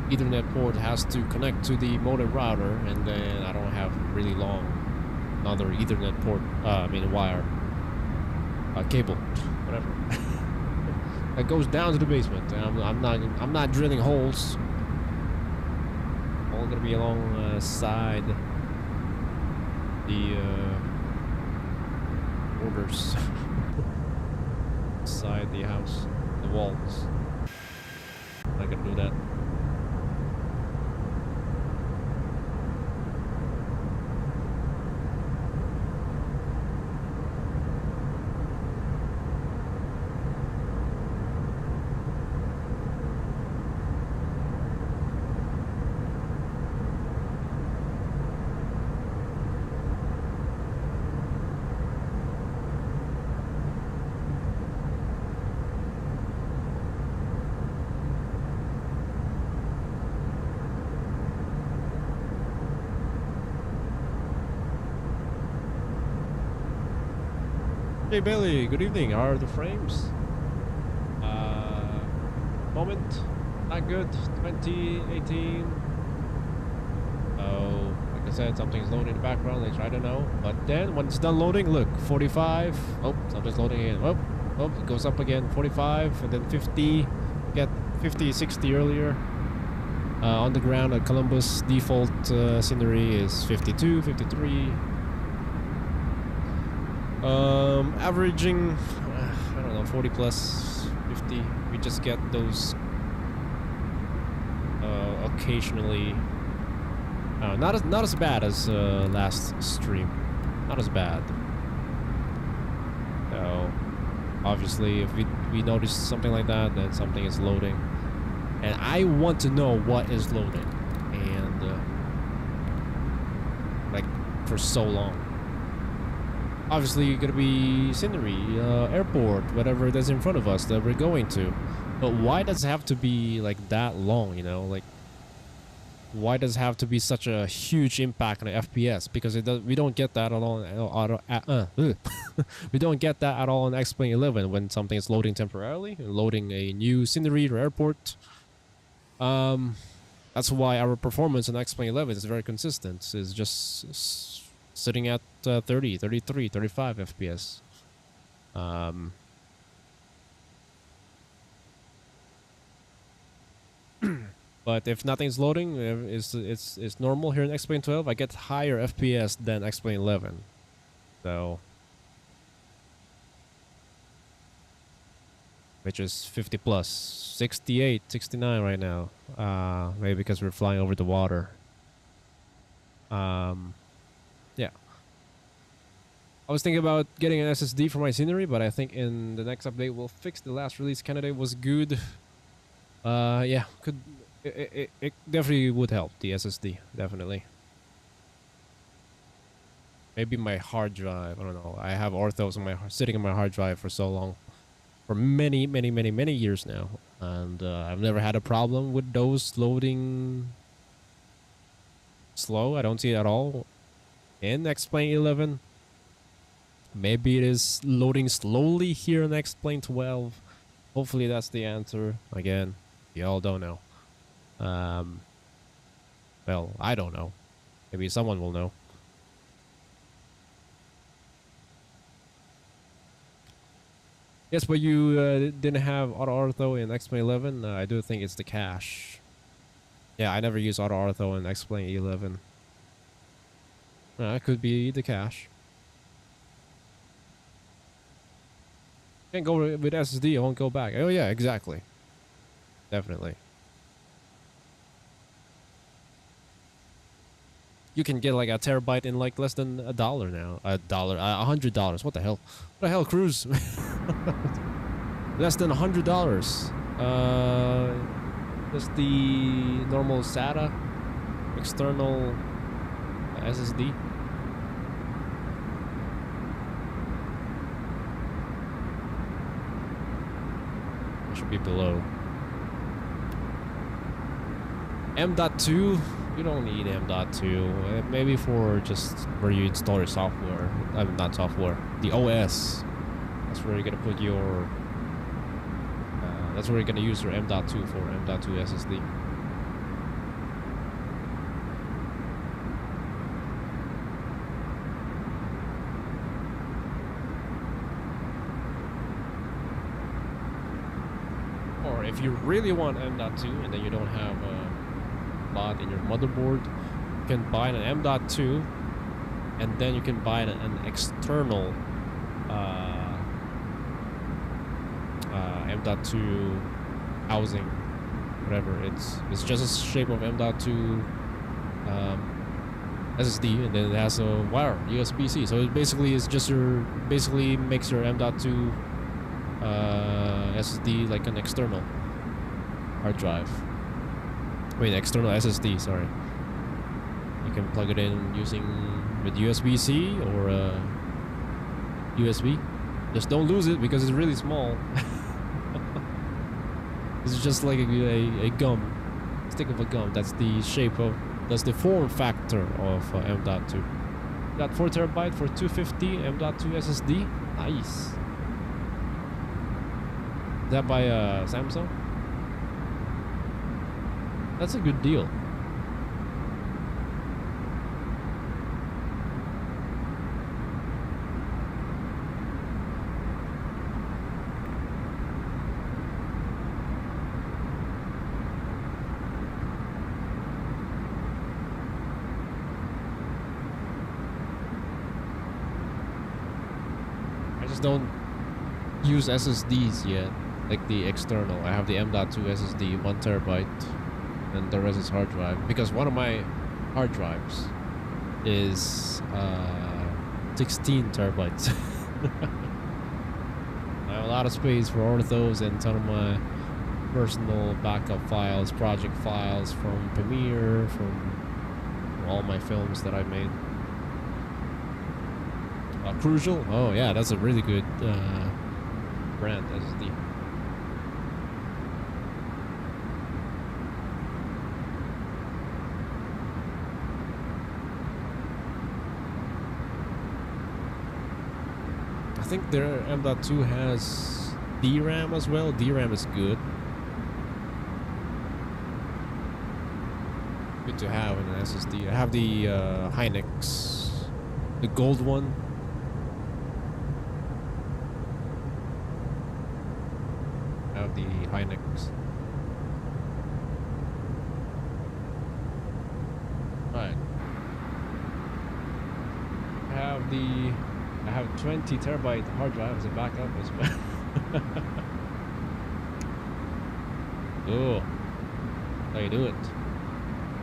A: Ethernet port has to connect to the modem router, and then I don't have really long another Ethernet port, wire. Cable, whatever. That goes down to the basement. I'm not drilling holes. All gonna be along side the borders, side the house, the walls. I can do that. Hey Bailey, good evening. How are the frames? Moment, not good. 2018. Oh, like I said, something's loading in the background. I try to know, but then when it's done loading, look, 45. Oh, something's loading in. Oh, it goes up again. 45, and then 50. Get 50, 60 earlier. On the ground at Columbus, default scenery is 52, 53. Averaging, I don't know, 40 plus, 50. We just get those occasionally. Not as bad as last stream. Not as bad. So obviously, if we notice something like that, then something is loading, and I want to know what is loading, and like for so long. Obviously, gonna be scenery, airport, whatever that's in front of us that we're going to. But why does it have to be like that long? You know, like why does it have to be such a huge impact on the FPS? Because it does. We don't get that at all. We don't get that at all in X-Plane 11 when something is loading temporarily, loading a new scenery or airport. That's why our performance in X-Plane 11 is very consistent. It's just sitting at 30, 33, 35 FPS. But if nothing's loading, it's normal here in X-Plane 12. I get higher FPS than X-Plane 11. So, which is 50 plus, 68, 69 right now. Maybe because we're flying over the water. Yeah. I was thinking about getting an SSD for my scenery, but I think in the next update we'll fix the last release candidate was good. Yeah, it definitely would help, the SSD, definitely. Maybe my hard drive. I don't know. I have orthos on my sitting on my hard drive for so long, for many, many, many, many years now, and I've never had a problem with those loading slow. I don't see it at all in X-Plane 11. Maybe it is loading slowly here in X-Plane 12. Hopefully that's the answer. Again, y'all don't know. Well, I don't know. Maybe someone will know. Yes, but you didn't have auto ortho in X-Plane 11. I do think it's the cache. Yeah, I never use auto ortho in X-Plane 11. It could be the cache. Can't go with SSD. I won't go back. Oh yeah, exactly. Definitely. You can get like a terabyte in like less than $1 now. $100. What the hell? What the hell, Cruz? Less than $100. Just the normal SATA external SSD. It should be below. M.2. You don't need M.2. Maybe for just where you install your software. Not software. The OS. That's where you're gonna put your. That's where you're gonna use your M.2 for M.2 SSD. Or if you really want M.2 and then you don't have in your motherboard, you can buy an M.2 and then you can buy an external M.2 housing, whatever. It's just a shape of M.2 SSD, and then it has a wire USB-C. So it basically is just basically makes your M.2 SSD like an external hard drive. I mean, external SSD, sorry. You can plug it in using with USB-C or USB. Just don't lose it because it's really small. It's just like a gum, stick of a gum. That's the shape of, that's the form factor of M.2. Got 4 terabyte for $250 M.2 SSD. Nice. Is that by Samsung? That's a good deal. I just don't use SSDs yet, like the external. I have the M.2 SSD, 1 terabyte. And the rest is hard drive, because one of my hard drives is 16 terabytes. I have a lot of space for orthos and some of my personal backup files, project files from Premiere, from all my films that I made. Crucial? Oh yeah, that's a really good brand SSD. I think their M.2 has DRAM as well. DRAM is good. Good to have in an SSD. I have the Hynix, the gold one. I have the Hynix. Alright. I have 20 terabyte hard drive as a backup as well. Oh, how you do it?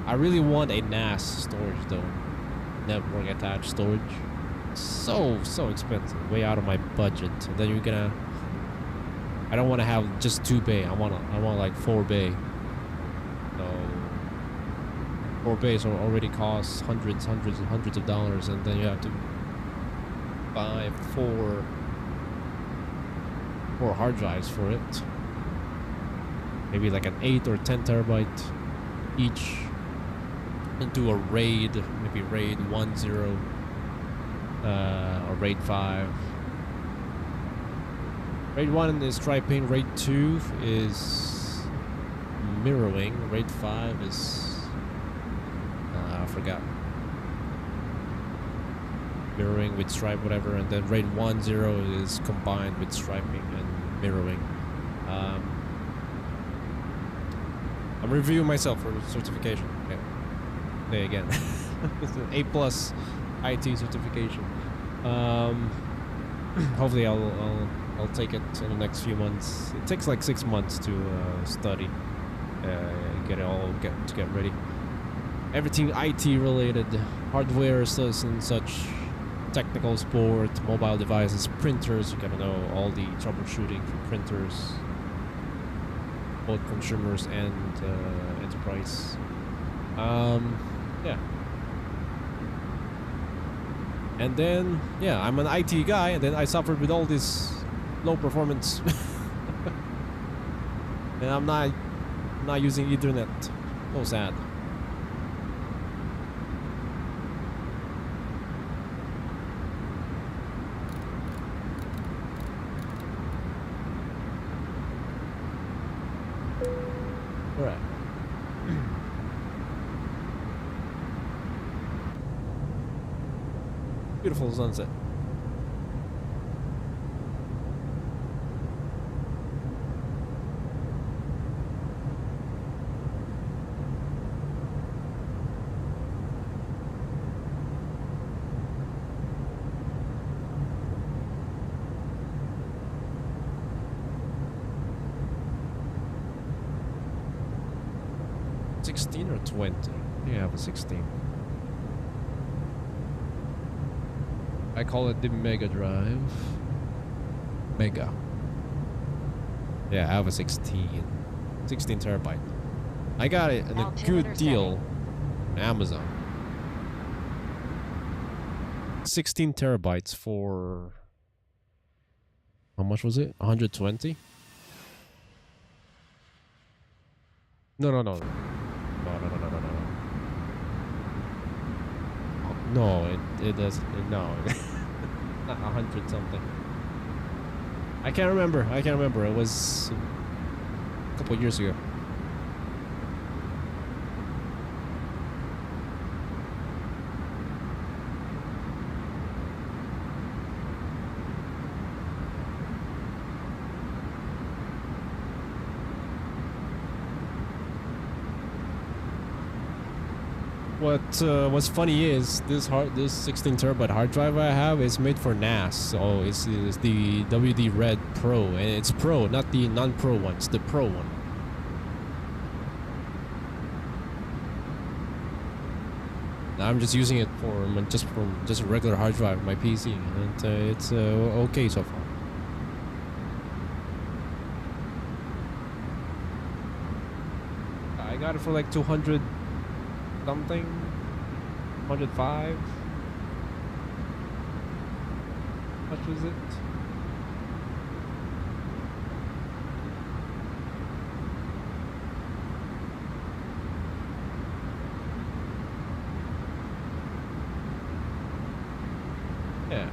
A: I really want a NAS storage though. Network attached storage. So expensive. Way out of my budget. And then you're gonna. I don't want to have just 2 bay. I want like 4 bay. So 4 bays already costs hundreds of dollars, and then you have to buy four hard drives for it. Maybe like an 8 or 10 terabyte each. And do a RAID, maybe RAID 1.0 or RAID 5. RAID 1 is striping, RAID 2 is mirroring, RAID 5 is I forgot. Mirroring with stripe, whatever, and then RAID 1.0 is combined with striping and mirroring. I'm reviewing myself for certification. Okay. There again. It's an A+ IT certification. Hopefully I'll take it in the next few months. It takes like 6 months to study, get ready. Everything IT related, hardware stuff and such, technical support, mobile devices, printers. You gotta know all the troubleshooting for printers, both consumers and enterprise. Yeah. And then, yeah, I'm an IT guy, and then I suffered with all this low performance. And I'm not using Ethernet. So sad. Alright. Beautiful sunset. $16 or $20? Yeah, I have a 16. I call it the Mega Drive. Mega. Yeah, I have a 16 terabyte. I got it in a good deal on Amazon. 16 terabytes for... How much was it? 120? No. No, it doesn't. No, not 100 something. I can't remember. It was a couple years ago. What's funny is this 16 terabyte hard drive I have is made for NAS, so it's the WD Red Pro, and it's Pro, not the non-Pro one. It's the Pro one. I'm just using it for just a regular hard drive, my PC, and it's okay so far. I got it for like 200 something, 105. How much was it? Yeah.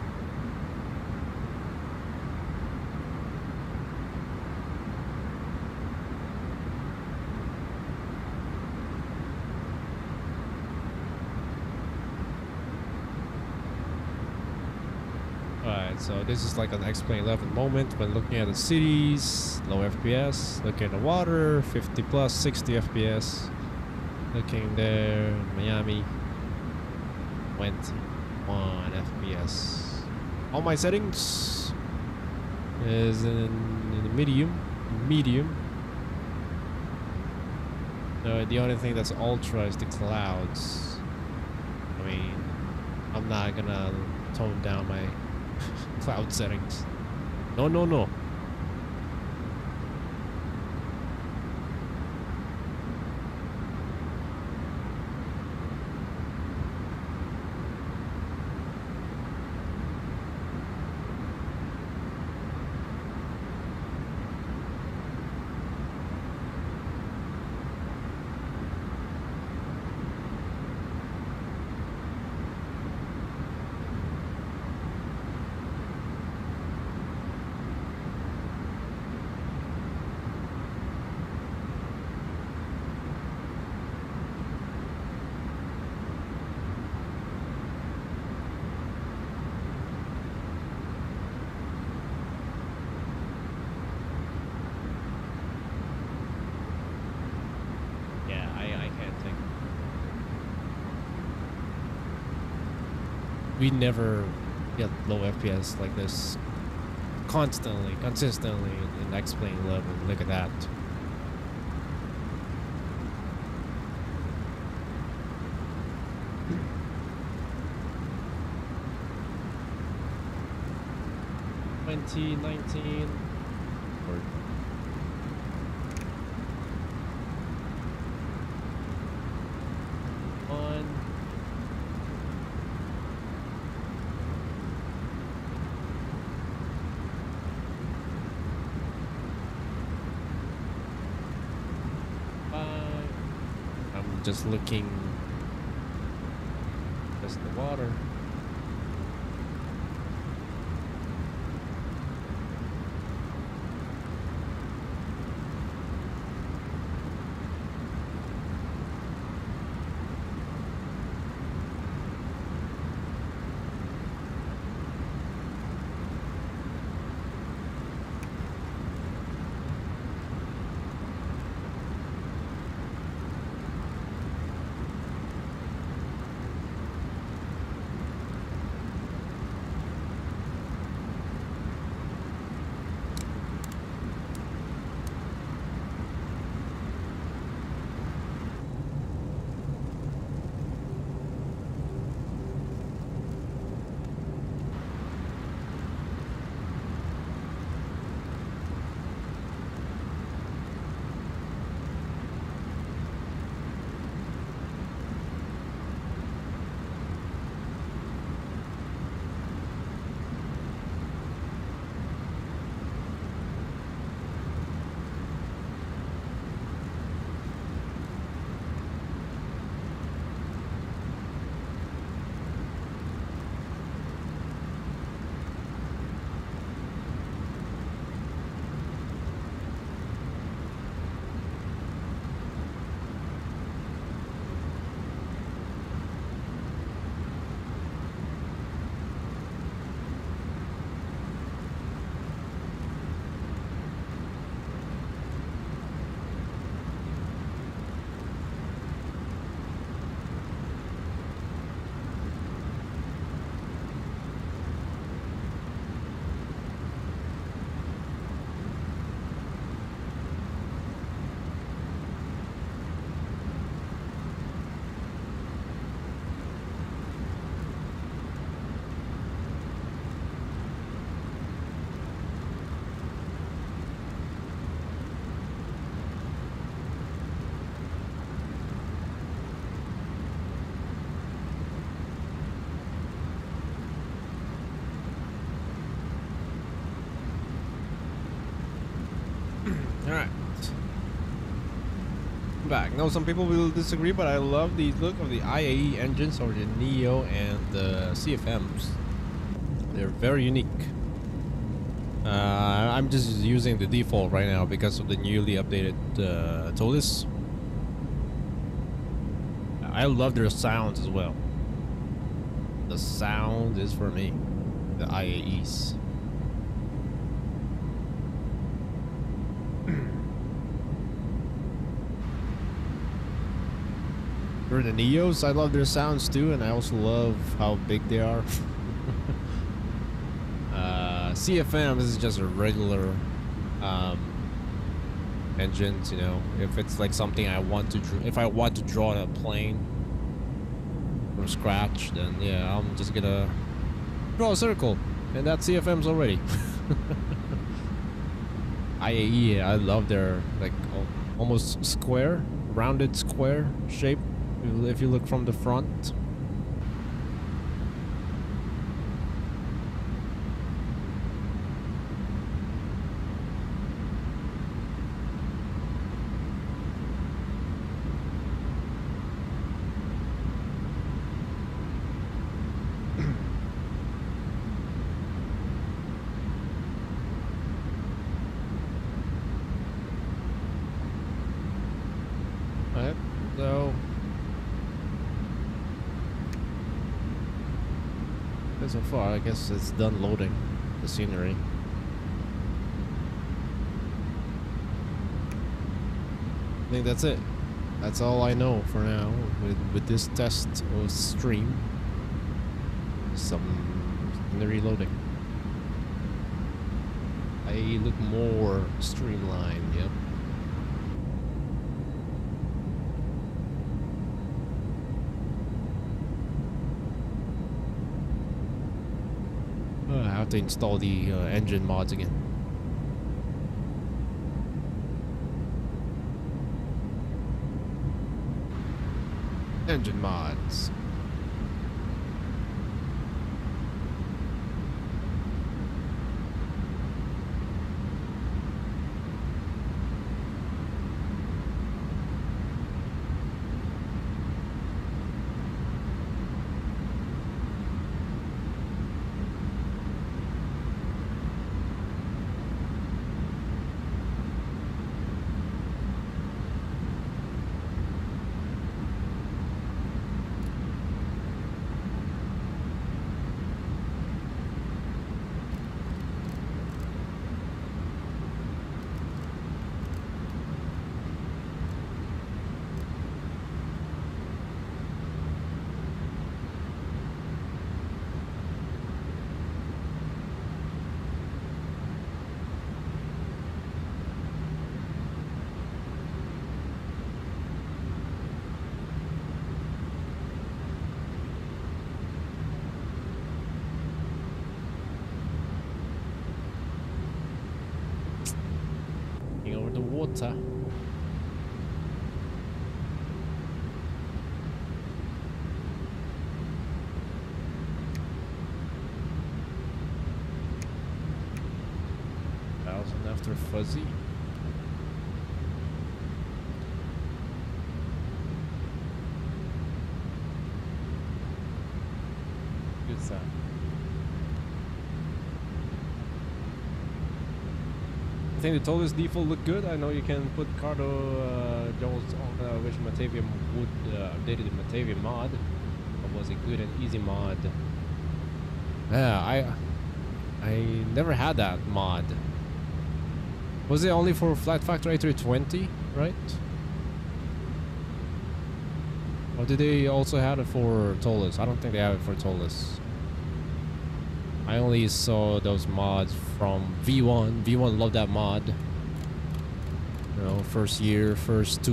A: Alright, so this is like an X-Plane 11 moment when looking at the cities, low FPS, looking at the water, 50 plus, 60 FPS, looking there, Miami, 21 FPS. All my settings is in the medium. The only thing that's ultra is the clouds. I mean, I'm not gonna tone down my cloud settings. No. we never get low FPS like this consistently in X-Plane 11. Look at that. $20.19 or on. I'm just looking. Just the water. Alright. Back. Now some people will disagree, but I love the look of the IAE engines or the Neo and the CFMs. They're very unique. I'm just using the default right now because of the newly updated TOLIS. I love their sounds as well. The sound is for me. The IAEs. For the Neos, I love their sounds too, and I also love how big they are. CFM is just a regular engines, you know. If it's like something I want to, if I want to draw a plane from scratch, then yeah, I'm just gonna draw a circle, and that's CFMs already. IAE, I love their like almost square, rounded square shape. If you look from the front. Alright, so so far, I guess it's done loading the scenery. I think that's it. That's all I know for now with this test or stream. secondary loading. I look more streamlined, yep. I have to install the engine mods again. Engine mods. Over the water. Thousand after fuzzy. Good sound. I think the tallest default look good. I know you can put Cardo Jones on. I wish Matavia would updated the Matavia mod. It was a good and easy mod. Yeah, I never had that mod. Was it only for Flat Factor A320, right? Or did they also have it for tallest? I don't think they have it for tallest. I only saw those mods from V1. V1 loved that mod. You know, first 2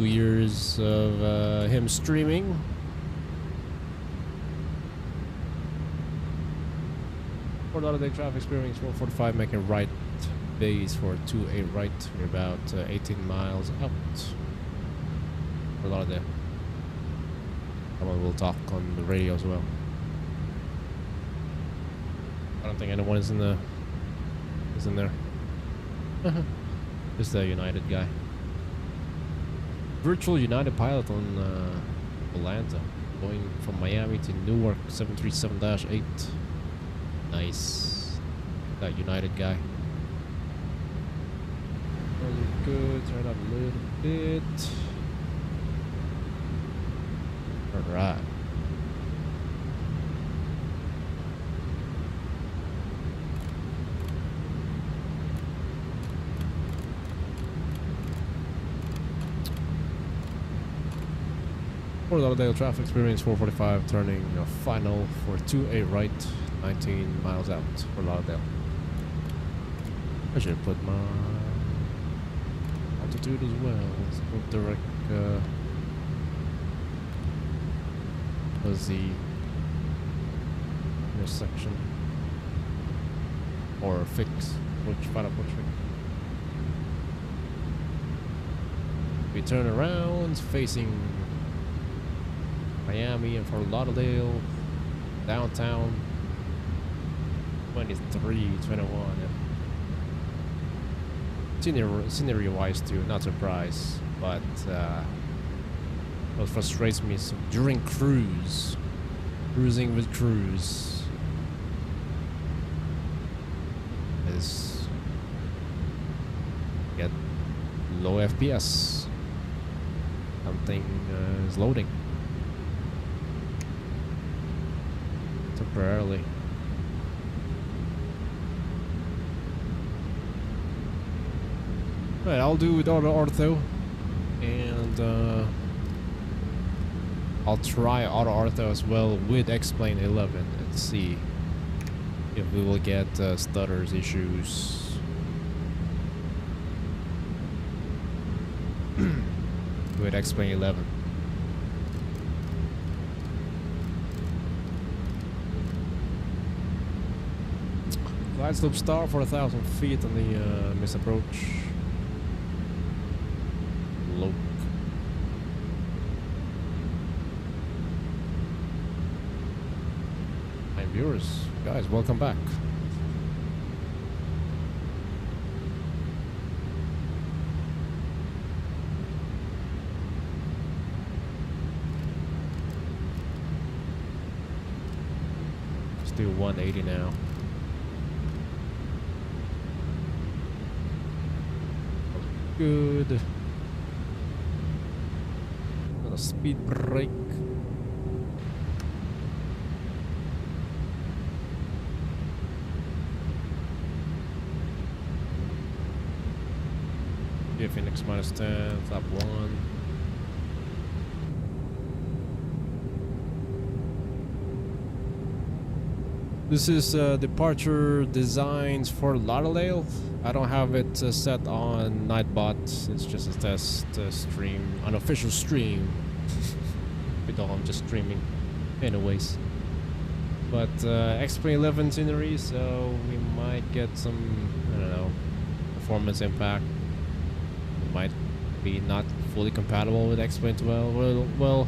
A: years of him streaming. For Lauderdale traffic experience 145, making right base for 28 right. We're about 18 miles out. For Lauderdale. Someone will talk on the radio as well. I don't think anyone is in there. Just the United guy. Virtual United pilot on Atlanta, going from Miami to Newark, 737-8. Nice. That United guy. Really good. Turn up a little bit. All right. For Lauderdale traffic experience 445, turning final for 28 right, 19 miles out for Lauderdale. I should put my altitude as well. Let's go direct was the intersection or fix, find out which fix. We turn around facing Miami and for Lauderdale, downtown, 2321. Scenery wise too, not surprised, but what frustrates me is during cruising with Cruz is get low FPS. Something is loading temporarily. Right, I'll do with auto ortho, and I'll try auto ortho as well with X-Plane 11 and see if we will get stutters issues with X-Plane 11. Glide slope star for 1,000 feet on the missed approach. Low. Hi viewers, guys, welcome back. Let's do 180 now. Good. Got a speed brake. Yeah, Phoenix -10, flap 1. This is departure designs for Lauderdale. I don't have it set on Nightbot. It's just a test stream, unofficial stream. Though I'm just streaming, anyways. But X-Plane 11 scenery, so we might get some, I don't know, performance impact. It might be not fully compatible with X-Plane 12. Well,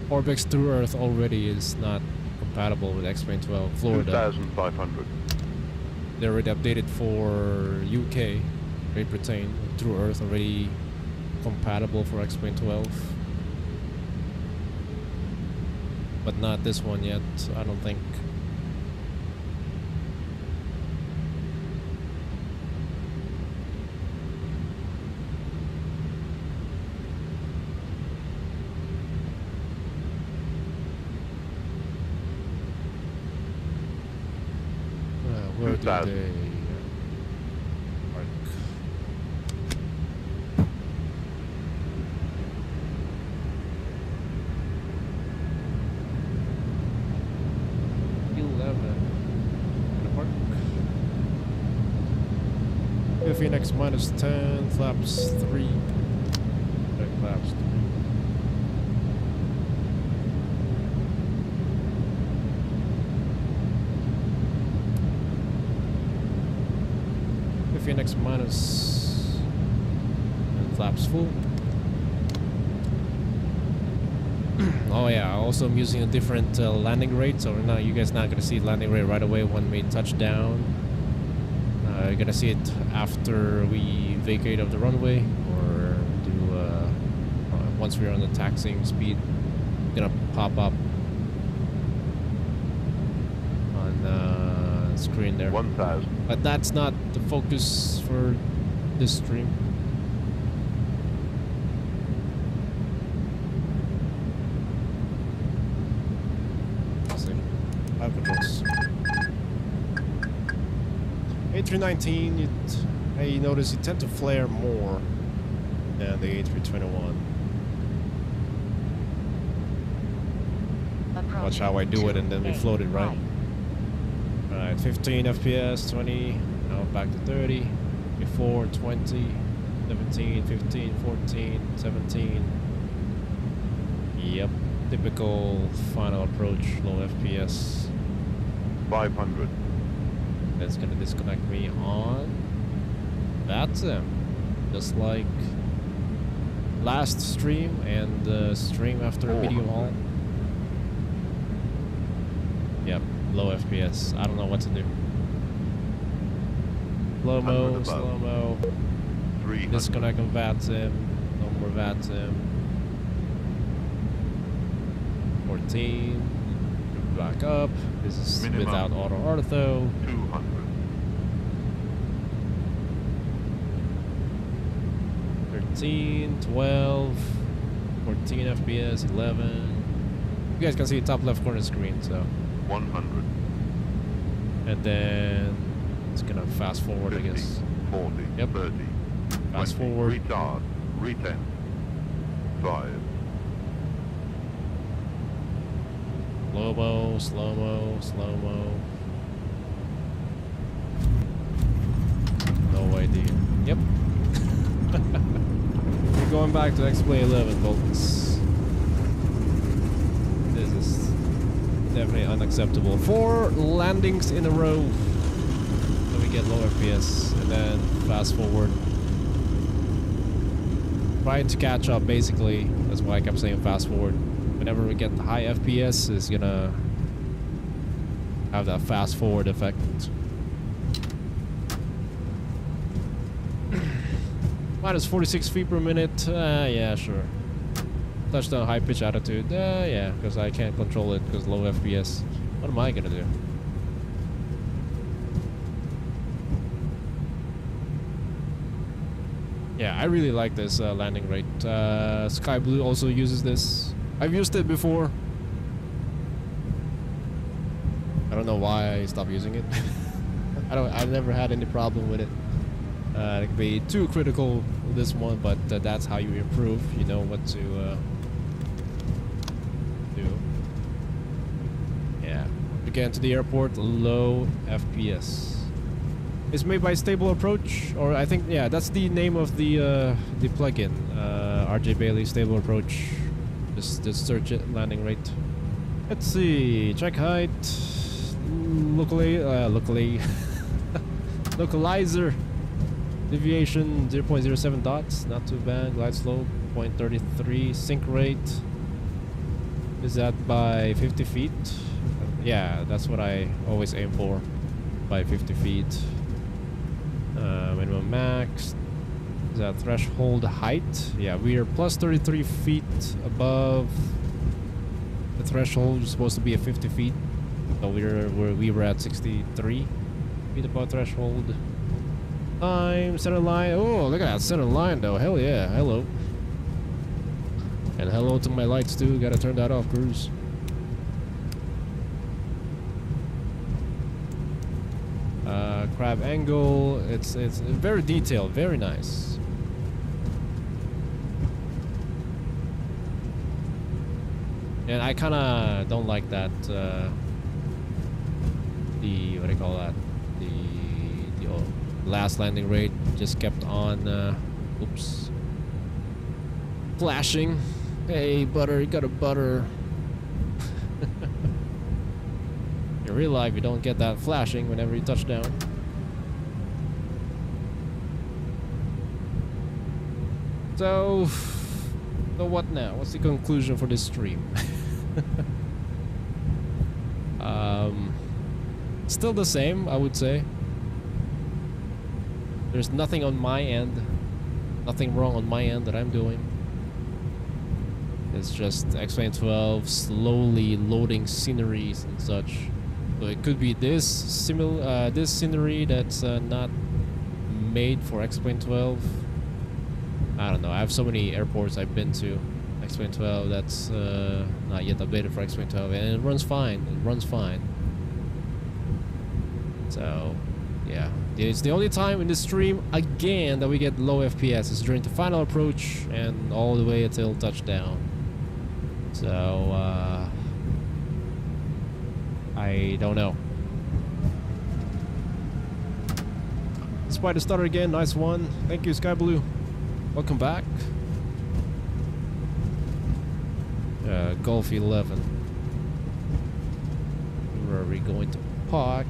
A: Orbx through Earth already is not compatible with X-Plane 12 Florida.
D: 2,500.
A: They already updated for UK, Great Britain, through Earth already compatible for X-Plane 12. But not this one yet, I don't think. Where do
D: 2,000.
A: they park? Phoenix -10, flaps 3. Okay, flaps 3. Phoenix minus and flaps full. Oh yeah, also I'm using a different landing rate, so now you guys not gonna see landing rate right away when we touch down. You're gonna see it after we vacate of the runway, or do once we're on the taxiing speed. It's gonna pop up on screen there.
D: 1,000.
A: But that's not the focus for this stream. Let's see. Five controls. A319, you notice you tend to flare more than the A321. Watch how I do it, and then we float it right. Alright, 15 FPS, 20, now back to 30, 24, 20, 17, 15, 14, 17. Yep, typical final approach, low FPS.
D: 500.
A: That's gonna disconnect me on VATSIM, just like last stream and the stream after video haul. Yep, low FPS. I don't know what to do. Slow-mo, slow-mo. Disconnect on VATSIM. No more VATSIM. 14. Back up. This is
D: Minimum
A: without auto ortho.
D: 200.
A: 13, 12, 14 FPS, 11. You guys can see the top left corner screen, so.
D: 100.
A: And then it's gonna fast forward,
D: 50,
A: I guess.
D: 40,
A: Yep.
D: 30.
A: Fast
D: 20,
A: forward.
D: Retard. Retent. 5.
A: Slow-mo, slow-mo, slow-mo. back to X-Play 11, folks. This is definitely unacceptable. 4 landings in a row. Then we get low FPS and then fast forward. Trying to catch up, basically. That's why I kept saying fast forward. Whenever we get high FPS, it's gonna have that fast forward effect. Minus 46 feet per minute. Yeah, sure. Touchdown high pitch attitude. Yeah, because I can't control it because low FPS. What am I gonna do? Yeah, I really like this landing rate. Sky Blue also uses this. I've used it before. I don't know why I stopped using it. I've never had any problem with it. It could be too critical with this one, but that's how you improve. You know what to do. Yeah. Again, to the airport, low FPS. It's made by Stable Approach, or I think, yeah, that's the name of the plugin. RJ Bailey Stable Approach. Just search it, landing rate. Let's see, check height. Localizer. Deviation 0.07 dots, not too bad. Glide slope 0.33. Sync rate is that by 50 feet? Yeah, that's what I always aim for, by 50 feet. Minimum max is that threshold height. Yeah, we are plus 33 feet above the threshold. Is supposed to be at 50 feet, so we were at 63 feet above threshold. Time, center line. Oh, look at that center line though. Hell yeah. Hello. And hello to my lights too. Gotta turn that off, Cruz. Crab angle. It's very detailed. Very nice. And I kinda don't like that the what do you call that? The last landing rate just kept on oops, flashing. Hey butter, you got a butter. In real life you don't get that flashing whenever you touch down. So what now? What's the conclusion for this stream? Still the same, I would say. There's nothing on my end, nothing wrong on my end that I'm doing. It's just X-Plane 12 slowly loading sceneries and such. So it could be this scenery that's not made for X-Plane 12. I don't know. I have so many airports I've been to. X-Plane 12 that's not yet updated for X-Plane 12, and it runs fine. It runs fine. So, yeah. It's the only time in the stream again that we get low FPS is during the final approach and all the way until touchdown. So, I don't know. Spider Stutter again, nice one. Thank you, Sky Blue. Welcome back. Golf 11. Where are we going to park?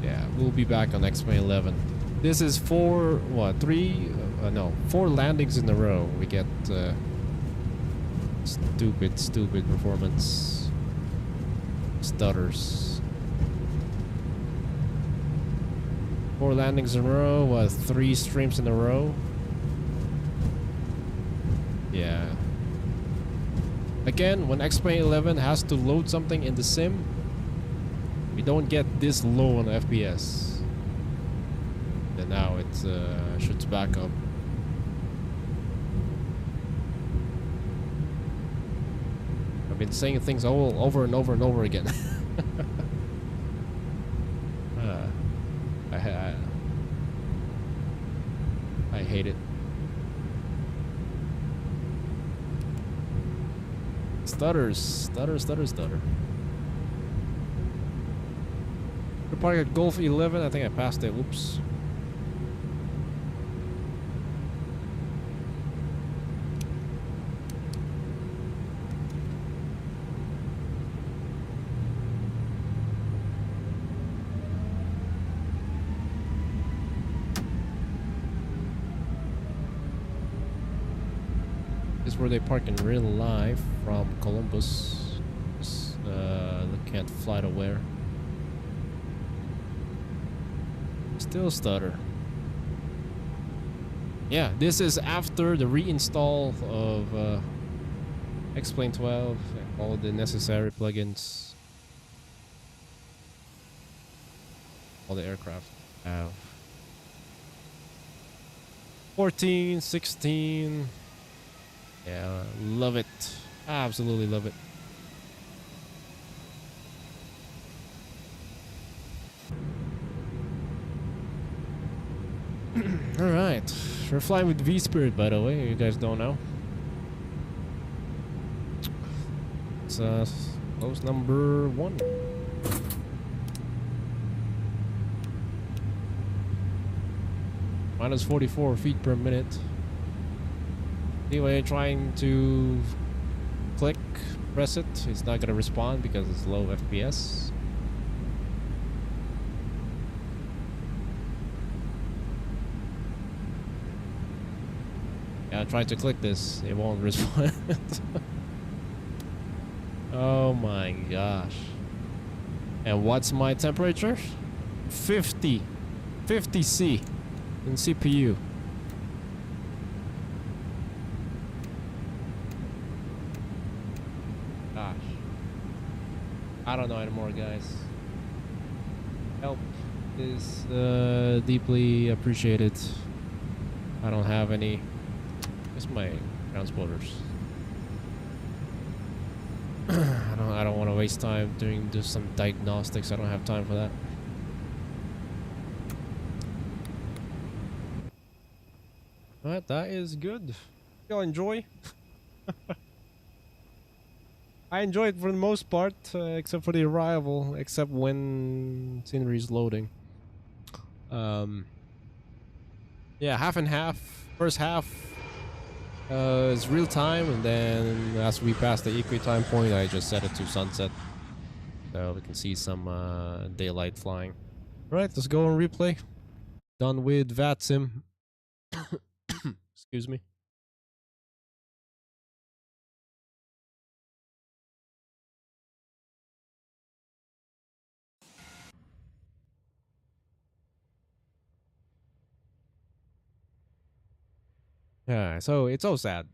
A: Yeah, we'll be back on X-Plane 11. This is 4 landings in a row. We get stupid performance stutters. 4 landings in a row, 3 streams in a row. Yeah. Again, when X-Plane 11 has to load something in the sim, we don't get this low on FPS. And now it shoots back up. I've been saying things all over and over and over again. I hate it. Stutter. The park at Golf 11. I think I passed it. Whoops. This is where they park in real life from Columbus. Just, looking at flight aware. Still stutter. Yeah, this is after the reinstall of X-Plane 12 and all the necessary plugins. All the aircraft have 14, 16. Yeah, love it. Absolutely love it. Alright, we're flying with vSpirit, by the way, you guys don't know. It's close number 1. Minus 44 feet per minute. Anyway, trying to press it, it's not gonna respond because it's low FPS. Yeah, I tried to click this, it won't respond. Oh my gosh. And what's my temperature? 50 C in CPU. Gosh. I don't know anymore, guys. Help is deeply appreciated. I don't have any. Where's my transporters? I don't want to waste time doing just some diagnostics. I don't have time for that. Alright, that is good. Y'all enjoy? I enjoy it for the most part, except for the arrival, except when scenery is loading. Yeah, half and half. First half is real time, and then as we pass the equi-time point, I just set it to sunset, so we can see some daylight flying. Alright, let's go on replay. Done with VATSIM. Excuse me. Yeah, so it's so sad.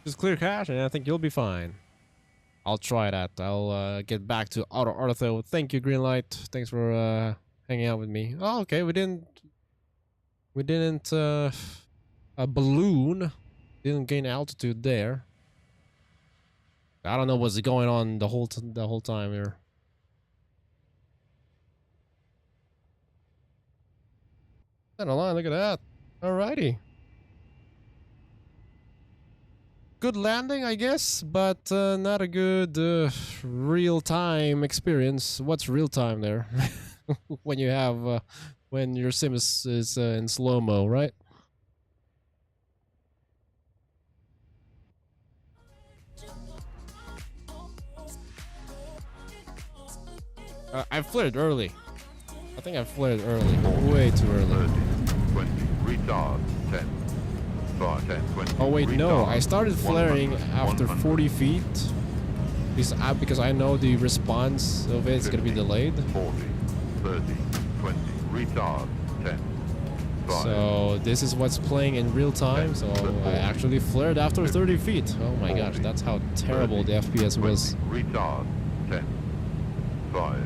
A: Just clear cache and I think you'll be fine. I'll try that. I'll get back to Auto. Thank you, Greenlight. Thanks for hanging out with me. Oh, okay. We didn't a balloon didn't gain altitude there. I don't know what's going on the whole time here. Not a line. Look at that. Alrighty. Good landing, I guess, but not a good real-time experience. What's real-time there? When you have when your sim is in slow-mo, right? I flared early. I think I flared early. Way too early.
D: 30, 20, retard, 10, 5, 10, 20.
A: Oh wait, no. I started flaring
D: 100,
A: after
D: 100.
A: 40 feet. Because I know the response of it is going to be
D: 50,
A: delayed.
D: 40, 30, 20, retard, 10, 5.
A: So this is what's playing in real time. So I actually flared after 30 feet. Oh my gosh, that's how terrible the FPS was.
D: Retard, 10, 5.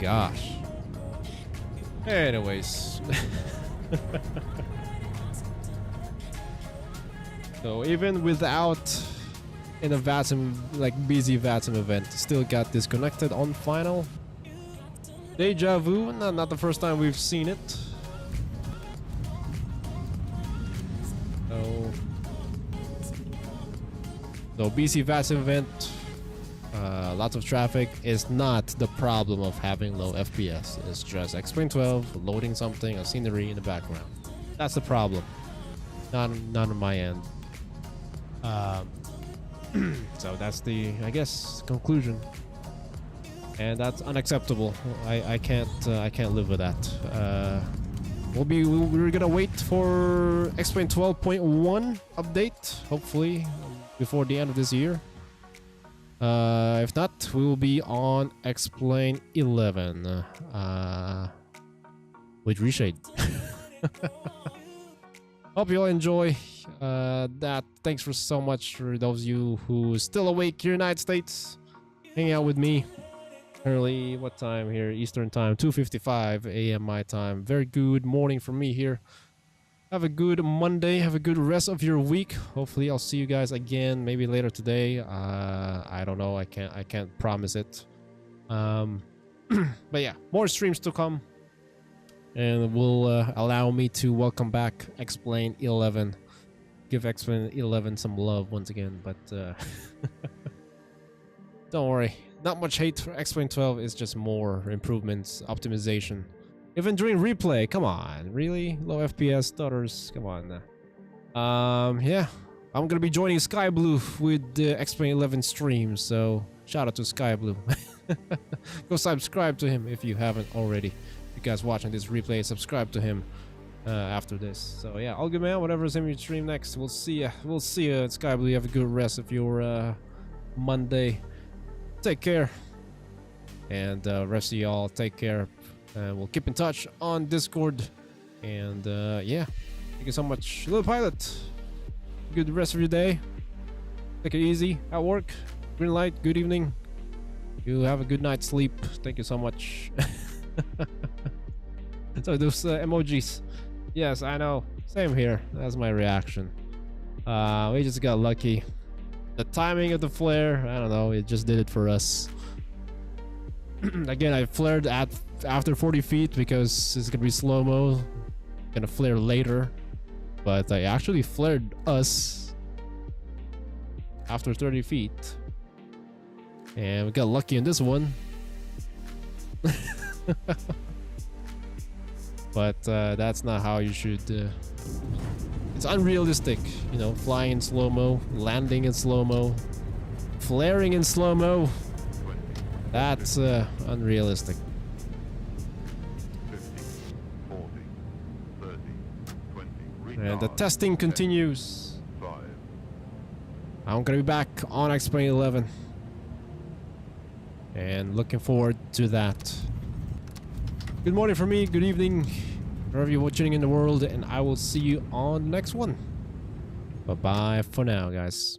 A: gosh. Anyways. So even without in a VATSIM, like busy VATSIM event, still got disconnected on final. Deja vu, not the first time we've seen it. So BC VATSIM event, lots of traffic is not the problem of having low FPS. It's just X-Plane 12 loading something, a scenery in the background. That's the problem. Not on my end. So that's the, I guess, conclusion. And that's unacceptable. I can't live with that. We're gonna wait for X-Plane 12.1 update, hopefully before the end of this year. If not, we will be on X-Plane 11 with reshade. Hope you all enjoy that. Thanks for so much for those of you who are still awake here in the United States, hanging out with me. Early, what time here? Eastern time, 2:55 a.m. my time. Very good morning for me here. Have a good Monday. Have a good rest of your week. Hopefully, I'll see you guys again maybe later today. I don't know. I can't promise it. But yeah, more streams to come, and will allow me to welcome back X-Plane 11. Give X-Plane 11 some love once again. But don't worry. Not much hate for X-Plane 12, it's just more improvements, optimization. Even during replay, come on, really? Low FPS stutters, come on. Yeah, I'm gonna be joining Sky Blue with the X-Plane 11 stream, so shout out to Sky Blue. Go subscribe to him if you haven't already. You guys watching this replay, subscribe to him after this. So yeah, all good, man. Whatever's in your stream next, we'll see ya. We'll see ya at Sky Blue. You have a good rest of your Monday. Take care, and rest of y'all take care. We'll keep in touch on Discord, and yeah, thank you so much, Little Pilot. Good rest of your day. Take it easy at work. Green light. Good evening. You have a good night's sleep. Thank you so much. So those emojis. Yes, I know. Same here. That's my reaction. We just got lucky. The timing of the flare, I don't know, it just did it for us. Again, I flared after 40 feet because it's gonna be slow-mo. Gonna flare later. But I actually flared us after 30 feet. And we got lucky in this one. But that's not how you should... It's unrealistic, you know, flying in slow-mo, landing in slow-mo, flaring in slow-mo. That's unrealistic.
D: 50, 40, 30, 20.
A: And the testing continues.
D: 5.
A: I'm gonna be back on X-Plane 11. And looking forward to that. Good morning for me, good evening, wherever you're watching in the world, and I will see you on the next one. Bye-bye for now, guys.